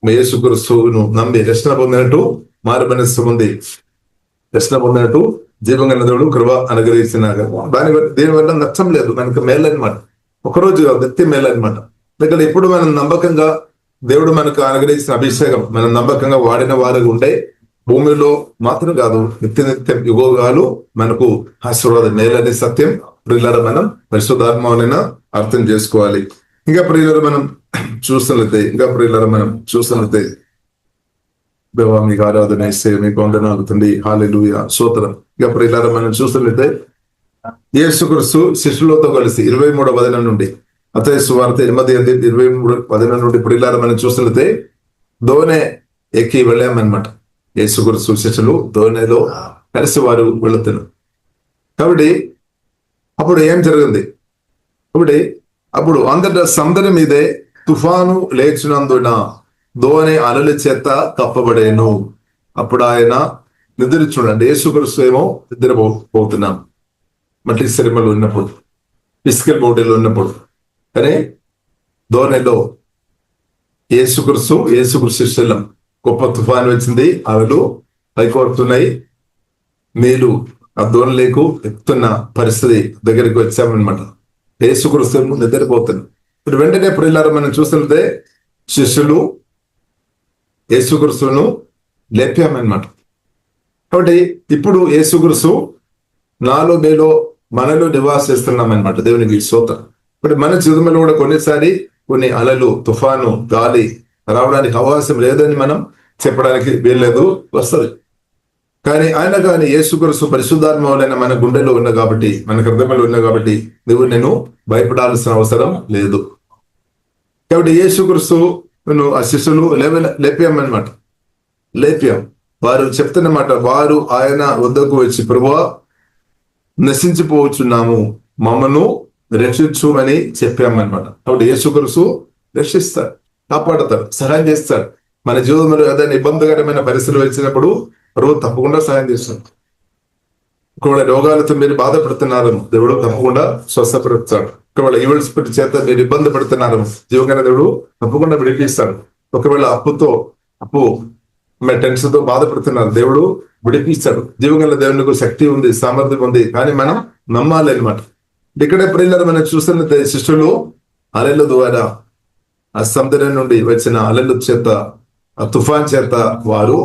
యేసుక్రీస్తును నమ్మి రక్షణ పొందినట్టు, మారు మనస్సు పొంది రక్షణ పొందినట్టు జీవంగా దేవుడు కృప అనుగ్రహిస్తున్నారు. దీనివల్ల నష్టం లేదు, మనకు మేలనమాట. ఒకరోజు వ్యక్తి మేలనమాట. ఎందుకంటే ఇప్పుడు మనం నమ్మకంగా దేవుడు మనకు అనుగ్రహించిన అభిషేకం మనం నమ్మకంగా వాడిన వారు ఉండే భూమిలో మాత్రం కాదు, నిత్యం యుగోగాలు మనకు ఆశీర్వాదం మేలని సత్యం ప్రియులారా మనం పరిశుద్ధాత్మనైనా అర్థం చేసుకోవాలి. ఇంకా ప్రియులారా మనం చూస్తున్నట్లయితే దేవా మీకు ఆరాధన ఇస్తే మీకు వందనాలుతుంది. హల్లెలూయా, స్తోత్రం. ఇంకా ప్రియులారా మనం చూస్తున్నట్లయితే యేసుక్రీస్తు శిష్యులతో కలిసి 23వ వచనం నుండి మత్తయి సువార్త 8:23 నుండి ప్రియులారా మనం చూస్తున్నట్లయితే దోణె ఎక్కి వెళ్ళామన్నమాట. యేసుక్రీస్తు శిష్యులు దోణెలో కలిసి వారు వెళుతున్నారు. కాబట్టి అప్పుడు ఏం జరిగింది? అప్పుడు అంతటా సముద్రం మీదే తుఫాను లేచినందున దోణె అలల చేత కప్పబడేను. అప్పుడు ఆయన నిద్రించుండండి. యేసుక్రీస్తు ఏమో నిద్రపోతున్నాం మట్టి శరీరంలో ఉన్నప్పుడు, ఫిజికల్ బాడీలో ఉన్నప్పుడు. కానీ దోణెలో యేసుక్రీస్తు శిష్యులం గొప్ప తుఫాను వచ్చింది, అలలు పైకొడుతున్నాయి, నీళ్లు ఆ దోణిలేకు ఎక్కుతున్న పరిస్థితి దగ్గరికి వచ్చామన్నమాట. యేసుక్రీస్తు నిద్రపోతున్నాం. ఇప్పుడు వెంటనే ప్రియులారా మనం చూస్తుంటే శిష్యులు యేసుక్రీస్తును లేపామన్నమాట. కాబట్టి ఇప్పుడు యేసుక్రీస్తు నాలో మీలో మనలో నివాసిస్తున్నామన్నమాట. దేవునికి స్తోత్రం. ఇప్పుడు మన జీవితంలో కూడా కొన్ని అలలు, తుఫాను, గాలి రావడానికి అవకాశం లేదని మనం చెప్పడానికి వీల్లేదు, వస్తుంది. కానీ యేసుక్రీస్తు పరిశుద్ధాత్మలైన మన గుండెలో ఉన్న కాబట్టి, మన హృదయంలో ఉన్న కాబట్టి నేను భయపడాల్సిన అవసరం లేదు. కాబట్టి యేసుక్రీస్తు ఆ శిష్యులు లేపామన్నమాట. వారు చెప్తున్నమాట, వారు ఆయన వద్దకు వచ్చి ప్రభువా నశించిపోవచ్చున్నాము, మమ్మను రక్షించుమని చెప్పామన్నమాట. కాబట్టి యేసుక్రీస్తు రక్షిస్తాడు, కాపాడతాడు, సహాయం చేస్తాడు. మన జీవితంలో ఏదైనా ఇబ్బందికరమైన పరిస్థితులు వచ్చినప్పుడు ప్రభు తప్పకుండా సహాయం చేస్తాడు. ఒకవేళ రోగాలతో మీరు బాధపడుతున్నారు, దేవుడు తప్పకుండా స్వస్థపరుస్తాడు. ఒకవేళ ఈవిల్ స్పిరిట్ చేత మీరు ఇబ్బంది పడుతున్నారు, జీవన దేవుడు తప్పకుండా విడిపిస్తాడు. ఒకవేళ అప్పు టెన్షన్ తో బాధపడుతున్నారు, దేవుడు విడిపిస్తాడు. జీవగల దేవునికి శక్తి ఉంది, సామర్థ్యం ఉంది, కానీ మనం నమ్మాలి అనమాట. ఇక్కడే ప్రియులారా మనం చూస్తున్న శిష్యులు అలల ద్వారా ఆ సముద్రం నుండి వచ్చిన అలల చేత, ఆ తుఫాన్ చేత వారు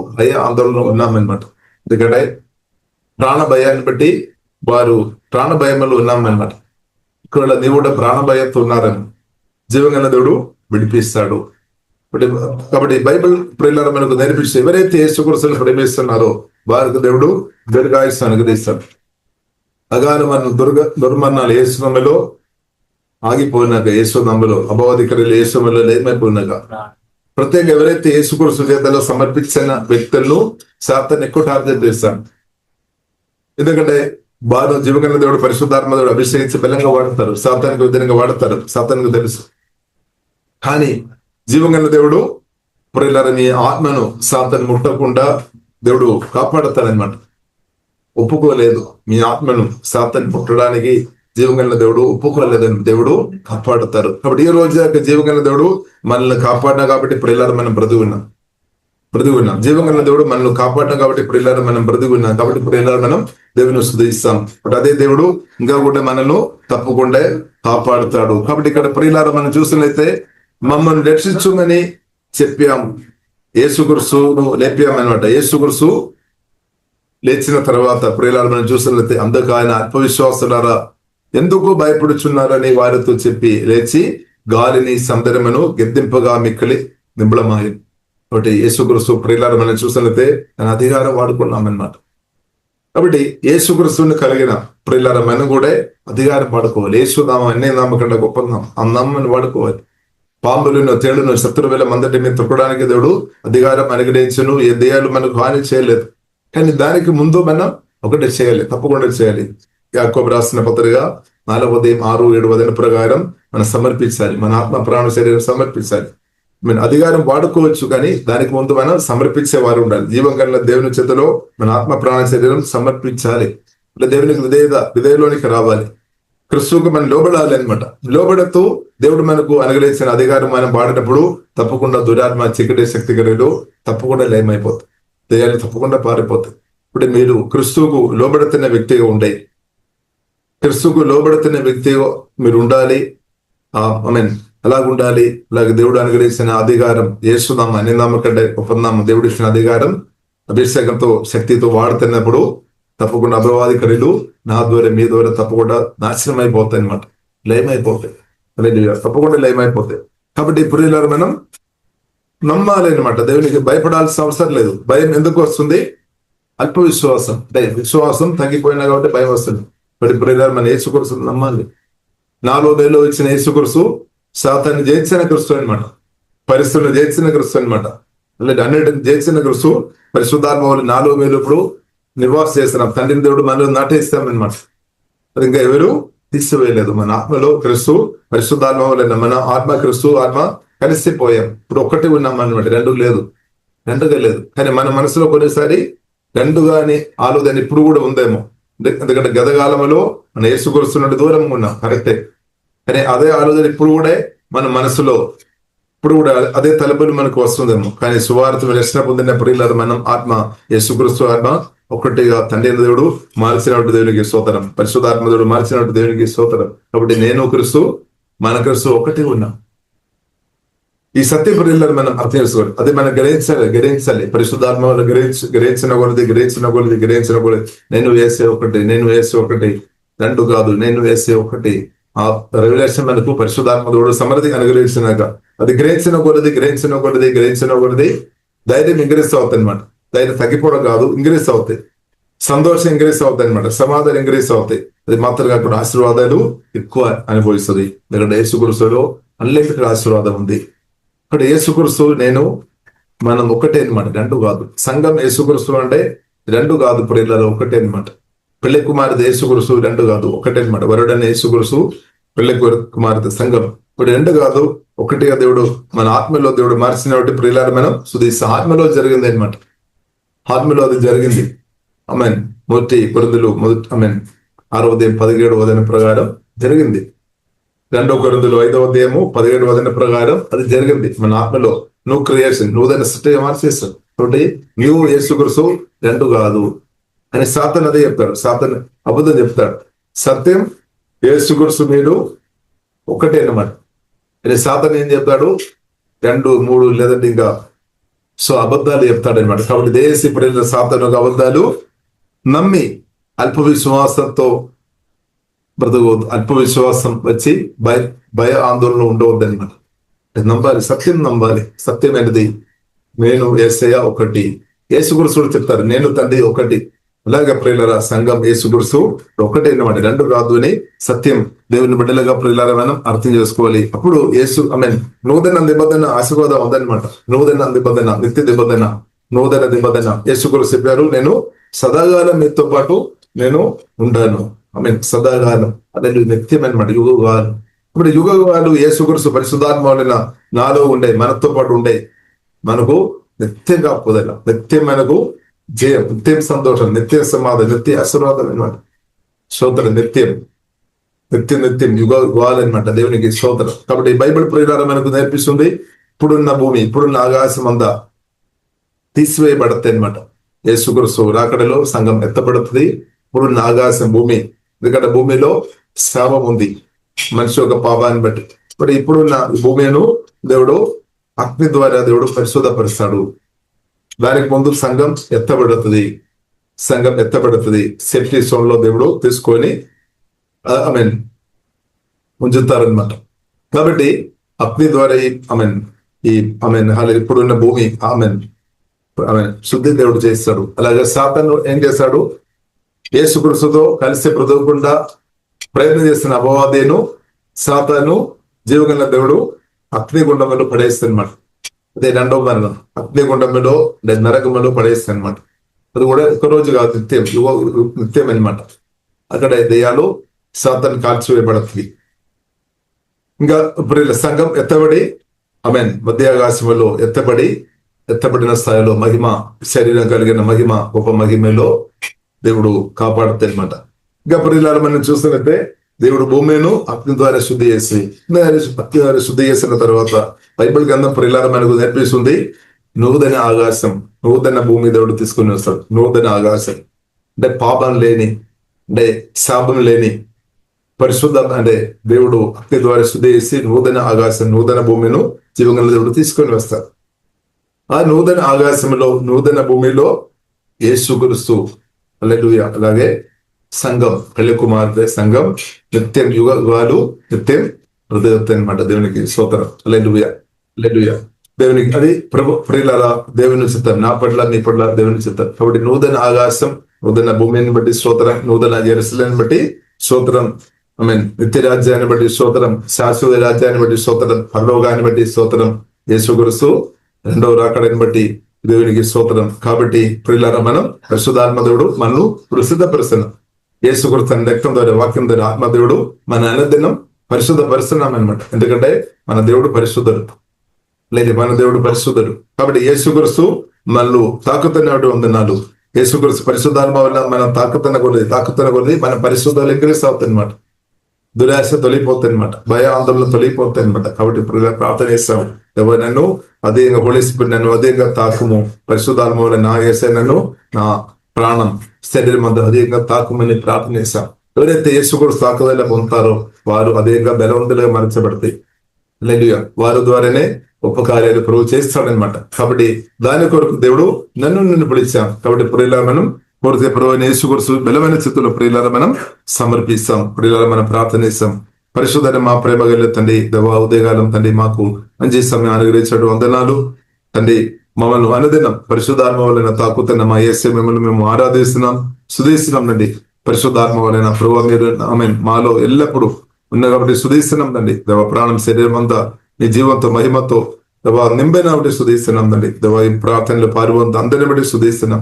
ఆందోళన ఉన్నామన్నమాట. ఎందుకంటే ప్రాణ భయాన్ని బట్టి వారు ప్రాణ భయంలో ఉన్నామన్నమాట. ఇక్కడ నీవు కూడా ప్రాణ భయంతో ఉన్నారని జీవగల దేవుడు విడిపిస్తాడు. కాబట్టి బైబిల్ ప్రియులారా మనకు నేర్పిస్తే ఎవరైతే యేసుక్రీస్తును ప్రేమిస్తున్నారో వారికి దేవుడు దీర్ఘాయుస్సు అనుగ్రహిస్తాడు. అగాను మన దుర్మరణాలు యేసునామములో ఆగిపోయినాక, యేసునామములో అపవాదికరులు యేసునామములో లేమైపోయినాక, ప్రత్యేక ఎవరైతే యేసుక్రీస్తు చేతిలో సమర్పించిన వ్యక్తులను సాతాను ఎక్కువ టార్గెట్ చేస్తాడు. ఎందుకంటే వారు జీవగల దేవుడు పరిశుద్ధాత్మ దేవుడు అభిషేకించి బలంగా వాడతారు, సాతానికి విధంగా వాడతారు, సాతానికి తెలుసు. కానీ జీవగల దేవుడు ప్రియులారా నీ ఆత్మను సాతాను ముట్టకుండా దేవుడు కాపాడతాడనమాట. ఒప్పుకోలేదు, మీ ఆత్మను సాతాను ముట్టడానికి జీవగల దేవుడు ఒప్పుకోలేదని దేవుడు కాపాడుతారు. కాబట్టి ఈ రోజు జీవగల దేవుడు మనల్ని కాపాడినా కాబట్టి ప్రియులారా మనం బ్రతికి ఉన్నాం. జీవగల దేవుడు మనల్ని కాపాడినా కాబట్టి ప్రియులారా మనం బ్రతికి ఉన్నాం. కాబట్టి ప్రియులారా మనం దేవుని స్తుతిస్తాం. బట్ అదే దేవుడు ఇంకా కూడా మనల్ని తప్పకుండా కాపాడుతాడు. కాబట్టి ఇక్కడ ప్రియులారా మనం చూసినట్లయితే మమ్మల్ని రక్షించుమని చెప్పాం, యేసుక్రీస్తును లేపామన్నమాట. యేసుక్రీస్తు లేచిన తర్వాత ప్రియులారా మనం చూసినట్లయితే అందుకు ఆయన అల్పవిశ్వాసులారా ఎందుకు భయపడుచున్నారని వారితో చెప్పి లేచి గాలిని సముద్రమును గెద్దింపగా మిక్కిలి నింబళమాయి. కాబట్టి యేసుక్రీస్తు ప్రియులారా మనం చూసినట్లయితే తన అధికారం వాడుకున్నామన్నమాట. కాబట్టి యేసుక్రీస్తుని కలిగిన ప్రియులారా మనం కూడా అధికారం వాడుకోవాలి. యేసునామం అన్ని నామకంటే గొప్ప నామం, ఆ నామాన్ని వాడుకోవాలి. పాములను, తేళ్లను, శత్రువుల మందటి మీద తొక్కడానికి దేవుడు అధికారం అనుగ్రహించును. ఏ దెయ్యాలు మనకు హాని చేయలేదు. కానీ దానికి ముందు మనం ఒకటి చేయాలి, తప్పకుండా చేయాలి. యాకోబు రాసిన పత్రిక 4:6-7 ప్రకారం మనం సమర్పించాలి, మన ఆత్మ ప్రాణ శరీరం సమర్పించాలి. మన అధికారం వాడుకోవచ్చు, కానీ దానికి ముందు మనం సమర్పించే వారు ఉండాలి. జీవం కలిగిన దేవుని చేతిలో మన ఆత్మ ప్రాణ శరీరం సమర్పించాలి. దేవునికి విధేయలోనికి రావాలి. క్రిస్తువుకు మనం లోబడాలి అనమాట. లోబడుతూ దేవుడు మనకు అనుగ్రహించిన అధికారం మనం వాడినప్పుడు తప్పకుండా దురాత్మ, చీకటి శక్తి గడులు తప్పకుండా లయమైపోతాయి, దయ్యాలు తప్పకుండా పారిపోతాయి. ఇప్పుడు మీరు క్రిస్తువుకు లోబడుతున్న వ్యక్తిగా ఉండే, క్రిస్తువుకు లోబడుతున్న వ్యక్తిగా మీరు ఉండాలి. అలాగ ఉండాలి. అలాగే దేవుడు అనుగ్రహించిన అధికారం, యేసునామ అన్ని నామం కంటే గొప్పనామం, దేవుడు ఇచ్చిన అధికారం అభిషేకంతో శక్తితో వాడుతున్నప్పుడు తప్పకుండా అపవాది క్రియలు నా ద్వారా మీ ద్వారా తప్పకుండా నాశనం అయిపోతాయి అనమాట, లయమైపోతాయి. తప్పకుండా లయమైపోతాయి. కాబట్టి ఇప్పుడు మనం నమ్మాలి అనమాట. దేవునికి భయపడాల్సిన అవసరం లేదు. భయం ఎందుకు వస్తుంది? అల్ప విశ్వాసం, విశ్వాసం తగ్గిపోయినా కాబట్టి భయం వస్తుంది. బట్ ఇప్పుడు మన యేసుక్రీస్తు నమ్మాలి. 4వ నెలలో ఇచ్చిన యేసుక్రీస్తు సాతాన్ని జయించిన క్రీస్తు అనమాట, పరిస్థితులను జయించిన క్రీస్తు అనమాట. అలాంటి అన్నిటిని జయించిన క్రీస్తు పరిశుద్ధాత్మ వల్ల 4వ నెలలో ఇప్పుడు నివాస చేస్తున్నాం. తండ్రిని దేవుడు మనలో నాటేస్తామన్నమాట. అది ఇంకా ఎవరు తీసివేయలేదు. మన ఆత్మలో క్రీస్తు, పరిశుద్ధాత్మ వల్ల మన ఆత్మ క్రీస్తు ఆత్మ కలిసిపోయాం. ఇప్పుడు ఒక్కటి ఉన్నాం అనమాట, రెండుగా లేదు. కానీ మన మనసులో కొన్నిసారి రెండుగాని ఆలోచన ఇప్పుడు కూడా ఉందేమో. ఎందుకంటే గతకాలంలో మన యేసుక్రీస్తున్నట్టు దూరం ఉన్నాం, కరెక్టే. కానీ అదే ఆలోచన ఇప్పుడు కూడా మన మనసులో ఇప్పుడు కూడా అదే తలపులు మనకు వస్తుందేమో. కానీ సువార్త రక్షణ పొందినప్పుడు ఇలా మనం ఆత్మ, యేసుక్రీస్తు ఆత్మ ఒకటిగా తండ్రి దేవుడు మార్చినట్టు దేవునికి స్తోత్రం, పరిశుద్ధాత్మ దేవుడు మార్చినట్టు దేవునికి స్తోత్రం. కాబట్టి నేను క్రీస్తు, మన క్రీస్తు ఒకటి ఉన్నాం. ఈ సత్య ప్రియులను మనం అర్థం చేసుకోవాలి. అదే మనం గ్రహించాలి. పరిశుద్ధాత్మ గ్రహించిన కొలది నేను వేసే ఒకటి, రెండు కాదు, నేను వేసే ఒకటి. ఆ రెవల్యూషన్ మనకు పరిశుద్ధాత్మ దేవుడు సమృద్ధి అనుగ్రహించినాక అది గ్రహించిన కొలది ధైర్యం ఇంక్రీస్ అవుతుంది అనమాట. ధైర్యం తగ్గిపోవడం కాదు, ఇంక్రీస్ అవుతాయి. సంతోషం ఇంక్రీస్ అవుతాయి అనమాట, సమాధానం ఇంక్రీస్ అవుతాయి. అది మాత్రం కాకుండా ఆశీర్వాదాలు ఎక్కువ అనుభవిస్తుంది. ఎందుకంటే యేసుక్రీస్తులో అన్లిమిటెడ్ ఆశీర్వాదం ఉంది. ఇక్కడ యేసుక్రీస్తు నేను మనం ఒకటే అనమాట, రెండు కాదు. సంఘం యేసుక్రీస్తు అంటే రెండు కాదు, ప్రియులలో ఒకటే అనమాట. పెళ్లి కుమార్తె యేసుక్రీస్తు రెండు కాదు, ఒకటే అనమాట. వరుడైన యేసుక్రీస్తు, పెళ్లి కుమార్తె సంఘం. ఇప్పుడు రెండు కాదు, ఒకటిగా దేవుడు మన ఆత్మలో దేవుడు మార్చిన ప్రియులారు మనం సుదీస ఆత్మలో జరిగింది అనమాట. ఆత్మలో అది జరిగింది. ఆమెన్. మొదటి కొరింథీయులు 6వ అధ్యాయం 17వ వచనం ప్రకారం జరిగింది. 2వ కొరింథీయులు 5వ అధ్యాయము 17వ వచనం ప్రకారం అది జరిగింది. మన ఆత్మలో నువ్వు క్రియేషన్, నువ్వు దాన్ని సృష్టిగా మార్చేస్తావు. కాబట్టి నువ్వు యేసుక్రీస్తు రెండు కాదు అని సాతాను అదే చెప్తాడు. సాతాను అబద్ధం చెప్తాడు. సత్యం యేసుక్రీస్తు మీరు ఒకటే అన్నమాట. అని సాతాను ఏం చెప్తాడు? 2, 3 లేదంటే ఇంకా అబద్ధాలు చెప్తాడు అనమాట. కాబట్టి దేశీ ప్రజల సాతాను అబద్ధాలు నమ్మి అల్ప విశ్వాసంతో బ్రతకవద్దు. అల్ప విశ్వాసం వచ్చి భయ ఆందోళన ఉండవద్దు అనమాట. నమ్మాలి, సత్యం నమ్మాలి. సత్యమైనది నేను యేసయ్య ఒకటి. యేసుక్రీస్తు చెప్తారు నేను తండ్రి ఒకటి. అలాగే ప్రియులారా సంఘం యేసుక్రీస్తు ఒకటే అన్నమాట, రెండు కాదు అని సత్యం దేవుని బిడ్డలుగా ప్రియులారా మనం అర్థం చేసుకోవాలి. అప్పుడు యేసు నూతన నిబంధన ఆశీర్వాదం ఉందన్నమాట. నూతన నిబంధన, నిత్య నిబంధన, నూతన నిబంధన. యేసుక్రీస్తు చెప్పారు నేను సదాకాలం మీతో పాటు నేను ఉంటాను. సదాకాలం అదే నిత్యం అనమాట, యుగకాలం. ఇప్పుడు యుగకాలు యేసుక్రీస్తు పరిశుద్ధాత్మ వలన నాలో ఉండే, మనతో పాటు ఉండే, మనకు నిత్యం కాకపోదల, నిత్యం మనకు జయం, నిత్యం సంతోషం, నిత్యం సమాధానం, నిత్య ఆశీర్వాదం అనమాట. స్తోత్రం. నిత్యం యుగాలన్నమాట దేవునికి స్తోత్రం. కాబట్టి బైబిల్ ప్రకారం మనకు నేర్పిస్తుంది ఇప్పుడున్న భూమి, ఇప్పుడున్న ఆకాశం అంతా తీసివేయబడతాయి అనమాట. యేసుక్రీస్తు రాకడలో సంఘం ఎత్తబడుతుంది. ఇప్పుడున్న ఆకాశం భూమి, ఎందుకంటే భూమిలో శాపం ఉంది మనిషి యొక్క పాపాన్ని బట్టి. ఇప్పుడు ఇప్పుడున్న భూమిను దేవుడు అగ్ని ద్వారా దేవుడు పరిశుద్ధపరుస్తాడు. దానికి ముందు సంఘం ఎత్తబడుతుంది. సేఫ్టీ జోన్ లో దేవుడు తీసుకొని ఉంచుతారనమాట. కాబట్టి అగ్ని ద్వారా ఇప్పుడున్న భూమి శుద్ధి దేవుడు చేస్తాడు. అలాగే సాతాను ఏం చేస్తాడు? యేసుక్రీస్తుతో కలిసి బ్రతకకుండా ప్రయత్నం చేస్తున్న అపవాదిను సాతాను జీవగల దేవుడు అగ్నిగుండంలో పడేస్తారనమాట. అదే రెండవ మరణం, అగ్నిగుండంలో నరకములో పడేస్తాయి అనమాట. అది కూడా ఒకరోజు కాదు, నిత్యం అనమాట. అక్కడ దెయ్యాలు సాతాను కాల్చివేయబడుతుంది. ఇంకా ఇప్పుడు సంఘం ఎత్తబడి మధ్యాకాశంలో ఎత్తబడిన స్థాయిలో మహిమ, శరీరం కలిగిన మహిమ, గొప్ప మహిమలో దేవుడు కాపాడుతాయి అనమాట. ఇంకా ప్రియులారా మనం చూస్తున్నట్టే దేవుడు భూమిను అగ్ని ద్వారా శుద్ధి చేసి అగ్ని ద్వారా శుద్ధి చేసిన తర్వాత బైబిల్ గ్రంథం ప్రియులారా మనకు నేర్పిస్తుంది నూతన ఆకాశం, నూతన భూమి దేవుడు తీసుకుని వస్తాడు. నూతన ఆకాశం అంటే పాపం లేని, అంటే శాపం లేని పరిశుద్ధ, అంటే దేవుడు అగ్ని ద్వారా శుద్ధి చేసి నూతన ఆకాశం, నూతన భూమిను జీవగల దేవుడు తీసుకొని వస్తాడు. ఆ నూతన ఆకాశంలో, నూతన భూమిలో యేసుక్రీస్తు, హల్లెలూయా, అలాగే సంఘం, పెళ్లి కుమార్తె సంఘం నిత్యం యుగాలు నిత్యం హృదయత్వం అనమాట. దేవునికి స్తోత్రం, హల్లెలూయా, హల్లెలూయా. దేవునికి అది ప్రభు ప్రియులారా, దేవుని చిత్తం, నా పట్ల నీ పట్ల దేవుని చిత్తం. కాబట్టి నూతన ఆకాశం, నూతన భూమిని బట్టి స్తోత్రం, నూతన జెరూసలేముని బట్టి స్తోత్రం, నిత్య రాజ్యాన్ని బట్టి స్తోత్రం, శాశ్వత రాజ్యాన్ని బట్టి స్తోత్రం, పరలోకాన్ని బట్టి స్తోత్రం, యేసుక్రీస్తు రెండవ రాకడని బట్టి దేవునికి స్తోత్రం. కాబట్టి ప్రియులారా, మనం పరిశుద్ధాత్మ దేవుడు మనను ప్రసిద్ధపరుస్తున్నాం. యేసుక్రీస్తు తన రక్తం ద్వారా, వాక్యం ద్వారా ఆత్మదేవుడు మన అనుదినం పరిశుద్ధపరుస్తున్నాం అనమాట. ఎందుకంటే మన దేవుడు పరిశుద్ధుడు, లేదు మన దేవుడు పరిశుద్ధుడు. కాబట్టి యేసుక్రీస్తు మనల్ని తాకుతున్నటువంటి వందనాలు. యేసుక్రీస్తు పరిశుద్ధాత్మ వల్ల మనం తాకుతున్న కొద్ది మన పరిశుద్ధాలు ఇంక్రీస్ అవుతాయి అనమాట. దురాశ తొలిపోతాయి అనమాట, భయ ఆందోళన తొలిపోతాయి అనమాట. కాబట్టి ప్రార్థన చేస్తాం, ఎవరు నన్ను అదేంగా హోలీ స్పిరిట్ నన్ను అదేంగా తాకుము, పరిశుద్ధాత్మ వల్ల నా యేసయ్య నన్ను, నా ప్రాణం శరీరం అంతా అదేంగా తాకుమని ప్రార్థన చేస్తాం. ఎవరైతే యేసుక్రీస్తు తాకుదల పొందుతారో వారు అదేంగా బలవంతులుగా మరచబడతాయి. హల్లెలూయా. వారి ద్వారానే గొప్ప కార్యాలు ప్రభు చేస్తాడనమాట. కాబట్టి దాని కొరకు దేవుడు నన్ను పిలిచాం. కాబట్టి ప్రియులారా, మనం పూర్తి ప్రభు యేసుక్రీస్తు బలమైన స్థితిలో ప్రియులారా మనం సమర్పిస్తాం. ప్రియులారా మనం ప్రార్థన చేస్తాం. పరిశుద్ధ మా ప్రేమ గల తండ్రి, దేవా ఉదయకాలం తండ్రి మాకు మంచి సమయం అనుగ్రహించడం వందనాలు తండ్రి. మమ్మల్ని అనుదినం పరిశుద్ధాత్మ వలన తాకుతున్న మా యేసయ్య మిమ్మల్ని మేము ఆరాధిస్తున్నాం, స్తుతిస్తున్నాం తండ్రి. పరిశుద్ధాత్మ వలన ప్రభు మీరు మాలో ఎల్లప్పుడూ ఉన్న కాబట్టి స్తుతిస్తున్నాం తండ్రి. దేవ ప్రాణం శరీరం అంతా నీ జీవంతో మహిమతో దేవా నింబైన బట్టి స్తుతిస్తున్నాం తండ్రి. దేవా ఈ ప్రార్థనలు పాల్గొంటూ అందరిని బట్టి స్తుతిస్తున్నాం.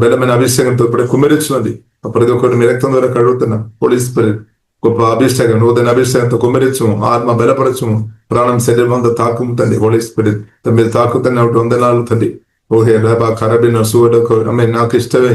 బలమైన అభిషేకంతో ఇప్పుడే కుమ్మరించున్నది ప్రతి ఒక్కరిని మీ రక్తం ద్వారా కడుగుతున్నాం. హోలీ స్పిరిట్ గొప్ప అభిషేకం, నూతన అభిషేకంతో కుమ్మరించము, ఆత్మ బలపరచము, ప్రాణం శరీరం అంతా తాకుతుంది. హోలీ స్పిరిట్ మీరు తాకుతున్న వందనాలు తండ్రి. ఓహే రాబా కరబిన సువడకు నాకు ఇష్టమే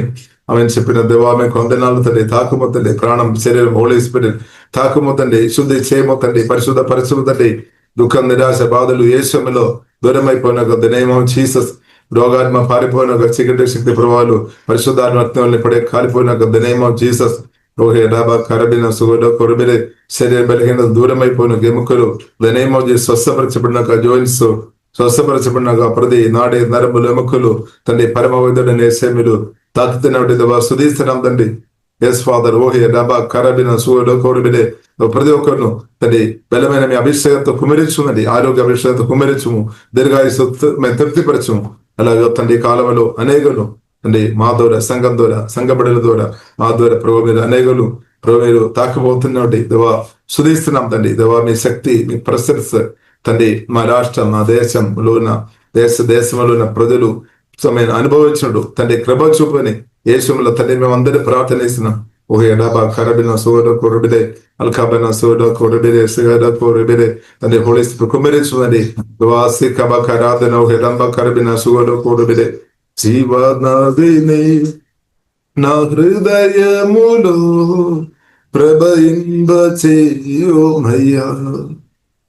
చెప్పిన దేవా మీకు వందనాలు తండ్రి. తాకుమొత్తండి ప్రాణం శరీరం, హోలీ స్పిరిట్ తాకుమొత్తండి, శుద్ధి చేయమొత్తండి, పరిశుద్ధ పరిశుద్ధండి. దుఃఖం, నిరాశ, బాధలు యేసులో దూరమైపోయిన ద నేమ్ ఆఫ్ జీసస్. రోగాత్మ పారిపోయిన చీకటి శక్తి ప్రభావాలు పరిశుద్ధాత్మ రక్తంలో ఇప్పుడే కాలిపోయిన ద నేమ్ ఆఫ్ జీసస్. ఓహే రాబా కరబిన సుగడ కొరబిరే శరీర బలహీన దూరమైపోయిన ఎముకలు ద నేమ్ ఆఫ్ జీసస్ స్వస్థపరచబడినాక జోయిన్స్ స్వస్థపరచబడినాక ప్రతి నాడే నరములు ఎముకలు తండ్రి పరమ వైద్యుడు నేసేమిలు తాకుతున్నటువంటి దేవా స్తుతిస్తున్నాం తండ్రి. Yes father. ఓహే రాబా కరబిన సుగడ కొరబిరే ప్రతి ఒక్కరును తండ్రి బలమైన మీ అభిషేకంతో కుమరించున్నది, ఆరోగ్య అభిషేకంతో కుమరించము, దీర్ఘాయుసు మేము తృప్తిపరచము. అలాగే తండ్రి కాలంలో అనేకులు తండ్రి మా ద్వారా, సంఘం ద్వారా, సంఘ బిడ్డల ద్వారా, మా ద్వారా ప్రభు మీరు అనేకులు ప్రభు మీరు తాకపోతున్నటువంటి దేవా స్తుతిస్తున్నాం తండ్రి. దేవా మీ శక్తి, మీ ప్రసెన్స్ తండ్రి మా రాష్ట్రం, మా దేశంలో ఉన్న దేశంలో ఉన్న ప్రజలు అనుభవించడు తండ్రి కృప చూపని యేసులో తండ్రి మేము అందరూ ప్రార్థన చేస్తున్నాం. ఓహే రాబా కరబిన సోడ కొరబిరే అల్కాబిన సోడ కొరబిరే సిగర కొరబిరే తండ్రి హోలీ స్పిరిట్ కుమ్మరించున్నది. వాసి కబక రాధన ఓహే రంబ కరబిన సోడ కొరబిరే జీవనదిని నా హృదయములో ప్రభయింబ చేయోమయ్యా.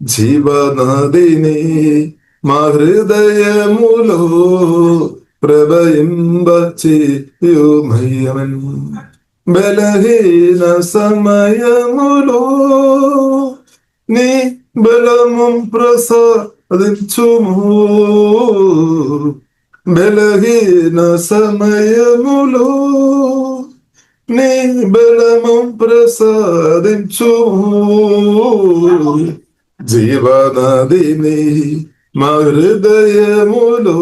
జీవనదిని మా హృదయములో ప్రభయింబ చేయోమయ్యమన్. బలహీన సమయములో నీ బలము ప్రసాదించుము. బలహీన సమయములో నీ బలము ప్రసాదించుము. జీవనదిని మా హృదయములో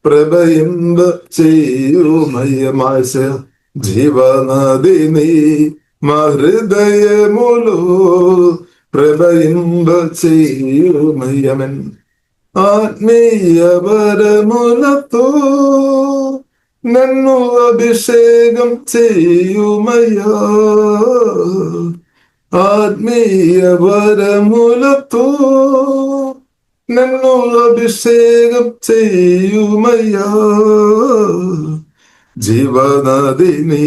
ప్రభయింబ చేయుమయ్యమాశ. జీవనదిని మా హృదయములో ప్రభయింబ చేయుమయ్యమన్. ఆత్మీయ వరములతో నన్ను అభిషేకం చేయుమయ్యా. ఆత్మీయ వరములతో నన్ను అభిషేకం చేయుమయ్యా. జీవనదిని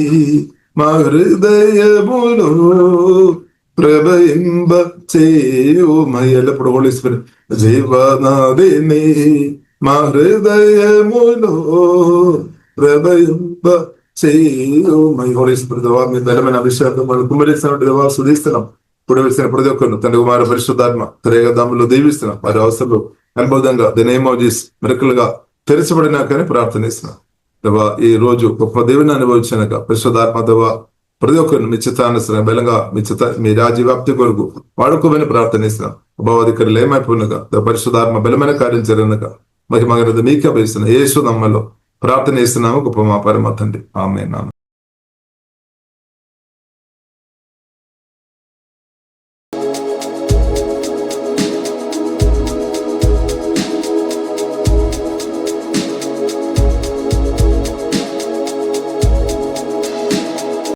మా హృదయములో ప్రభయింబ చేయుమై. ఎల్లప్పుడు హోలీ స్పిరిట్ జీవనాదిని మా హృదయములో ప్రభయింబ చేయుమై. హోలీ స్పిరిట్ దేవా, మీ బలమైన అభిషేకం వాళ్ళు కుమ్మరిస్తున్నట్టు దేవా సుధిస్తున్నాం. ఇప్పుడు వేసిన ప్రతి ఒక్కరు తండ్రి కుమార పరిశుద్ధాత్మ త్రేగదాములు దీవిస్తున్నాం. వారి అవసరాలు అనుభవంగా దినేమోజీస్ మెరకలుగా తెరచబడినా కానీ ప్రార్థనిస్తున్నాం దేవా. ఈ రోజు గొప్ప దేవుని అనుభవించాక పరిశుద్ధాత్మ దేవా ప్రతి ఒక్కరిని మీ చిత్తానుసరణ బలంగా మీ రాజ్య వ్యాప్తి కొరకు వాడుకోమని ప్రార్థనిస్తున్నాం. అభావాధికారులు ఏమైపోయినగా పరిశుద్ధాత్మ బలమైన కార్యం జరిగినగా మహిమగనది మీకే అభయిస్తున్నాం. యేసు నామములో ప్రార్థన చేస్తున్నాము గొప్ప మా పరమ తండ్రి. ఆమేన్.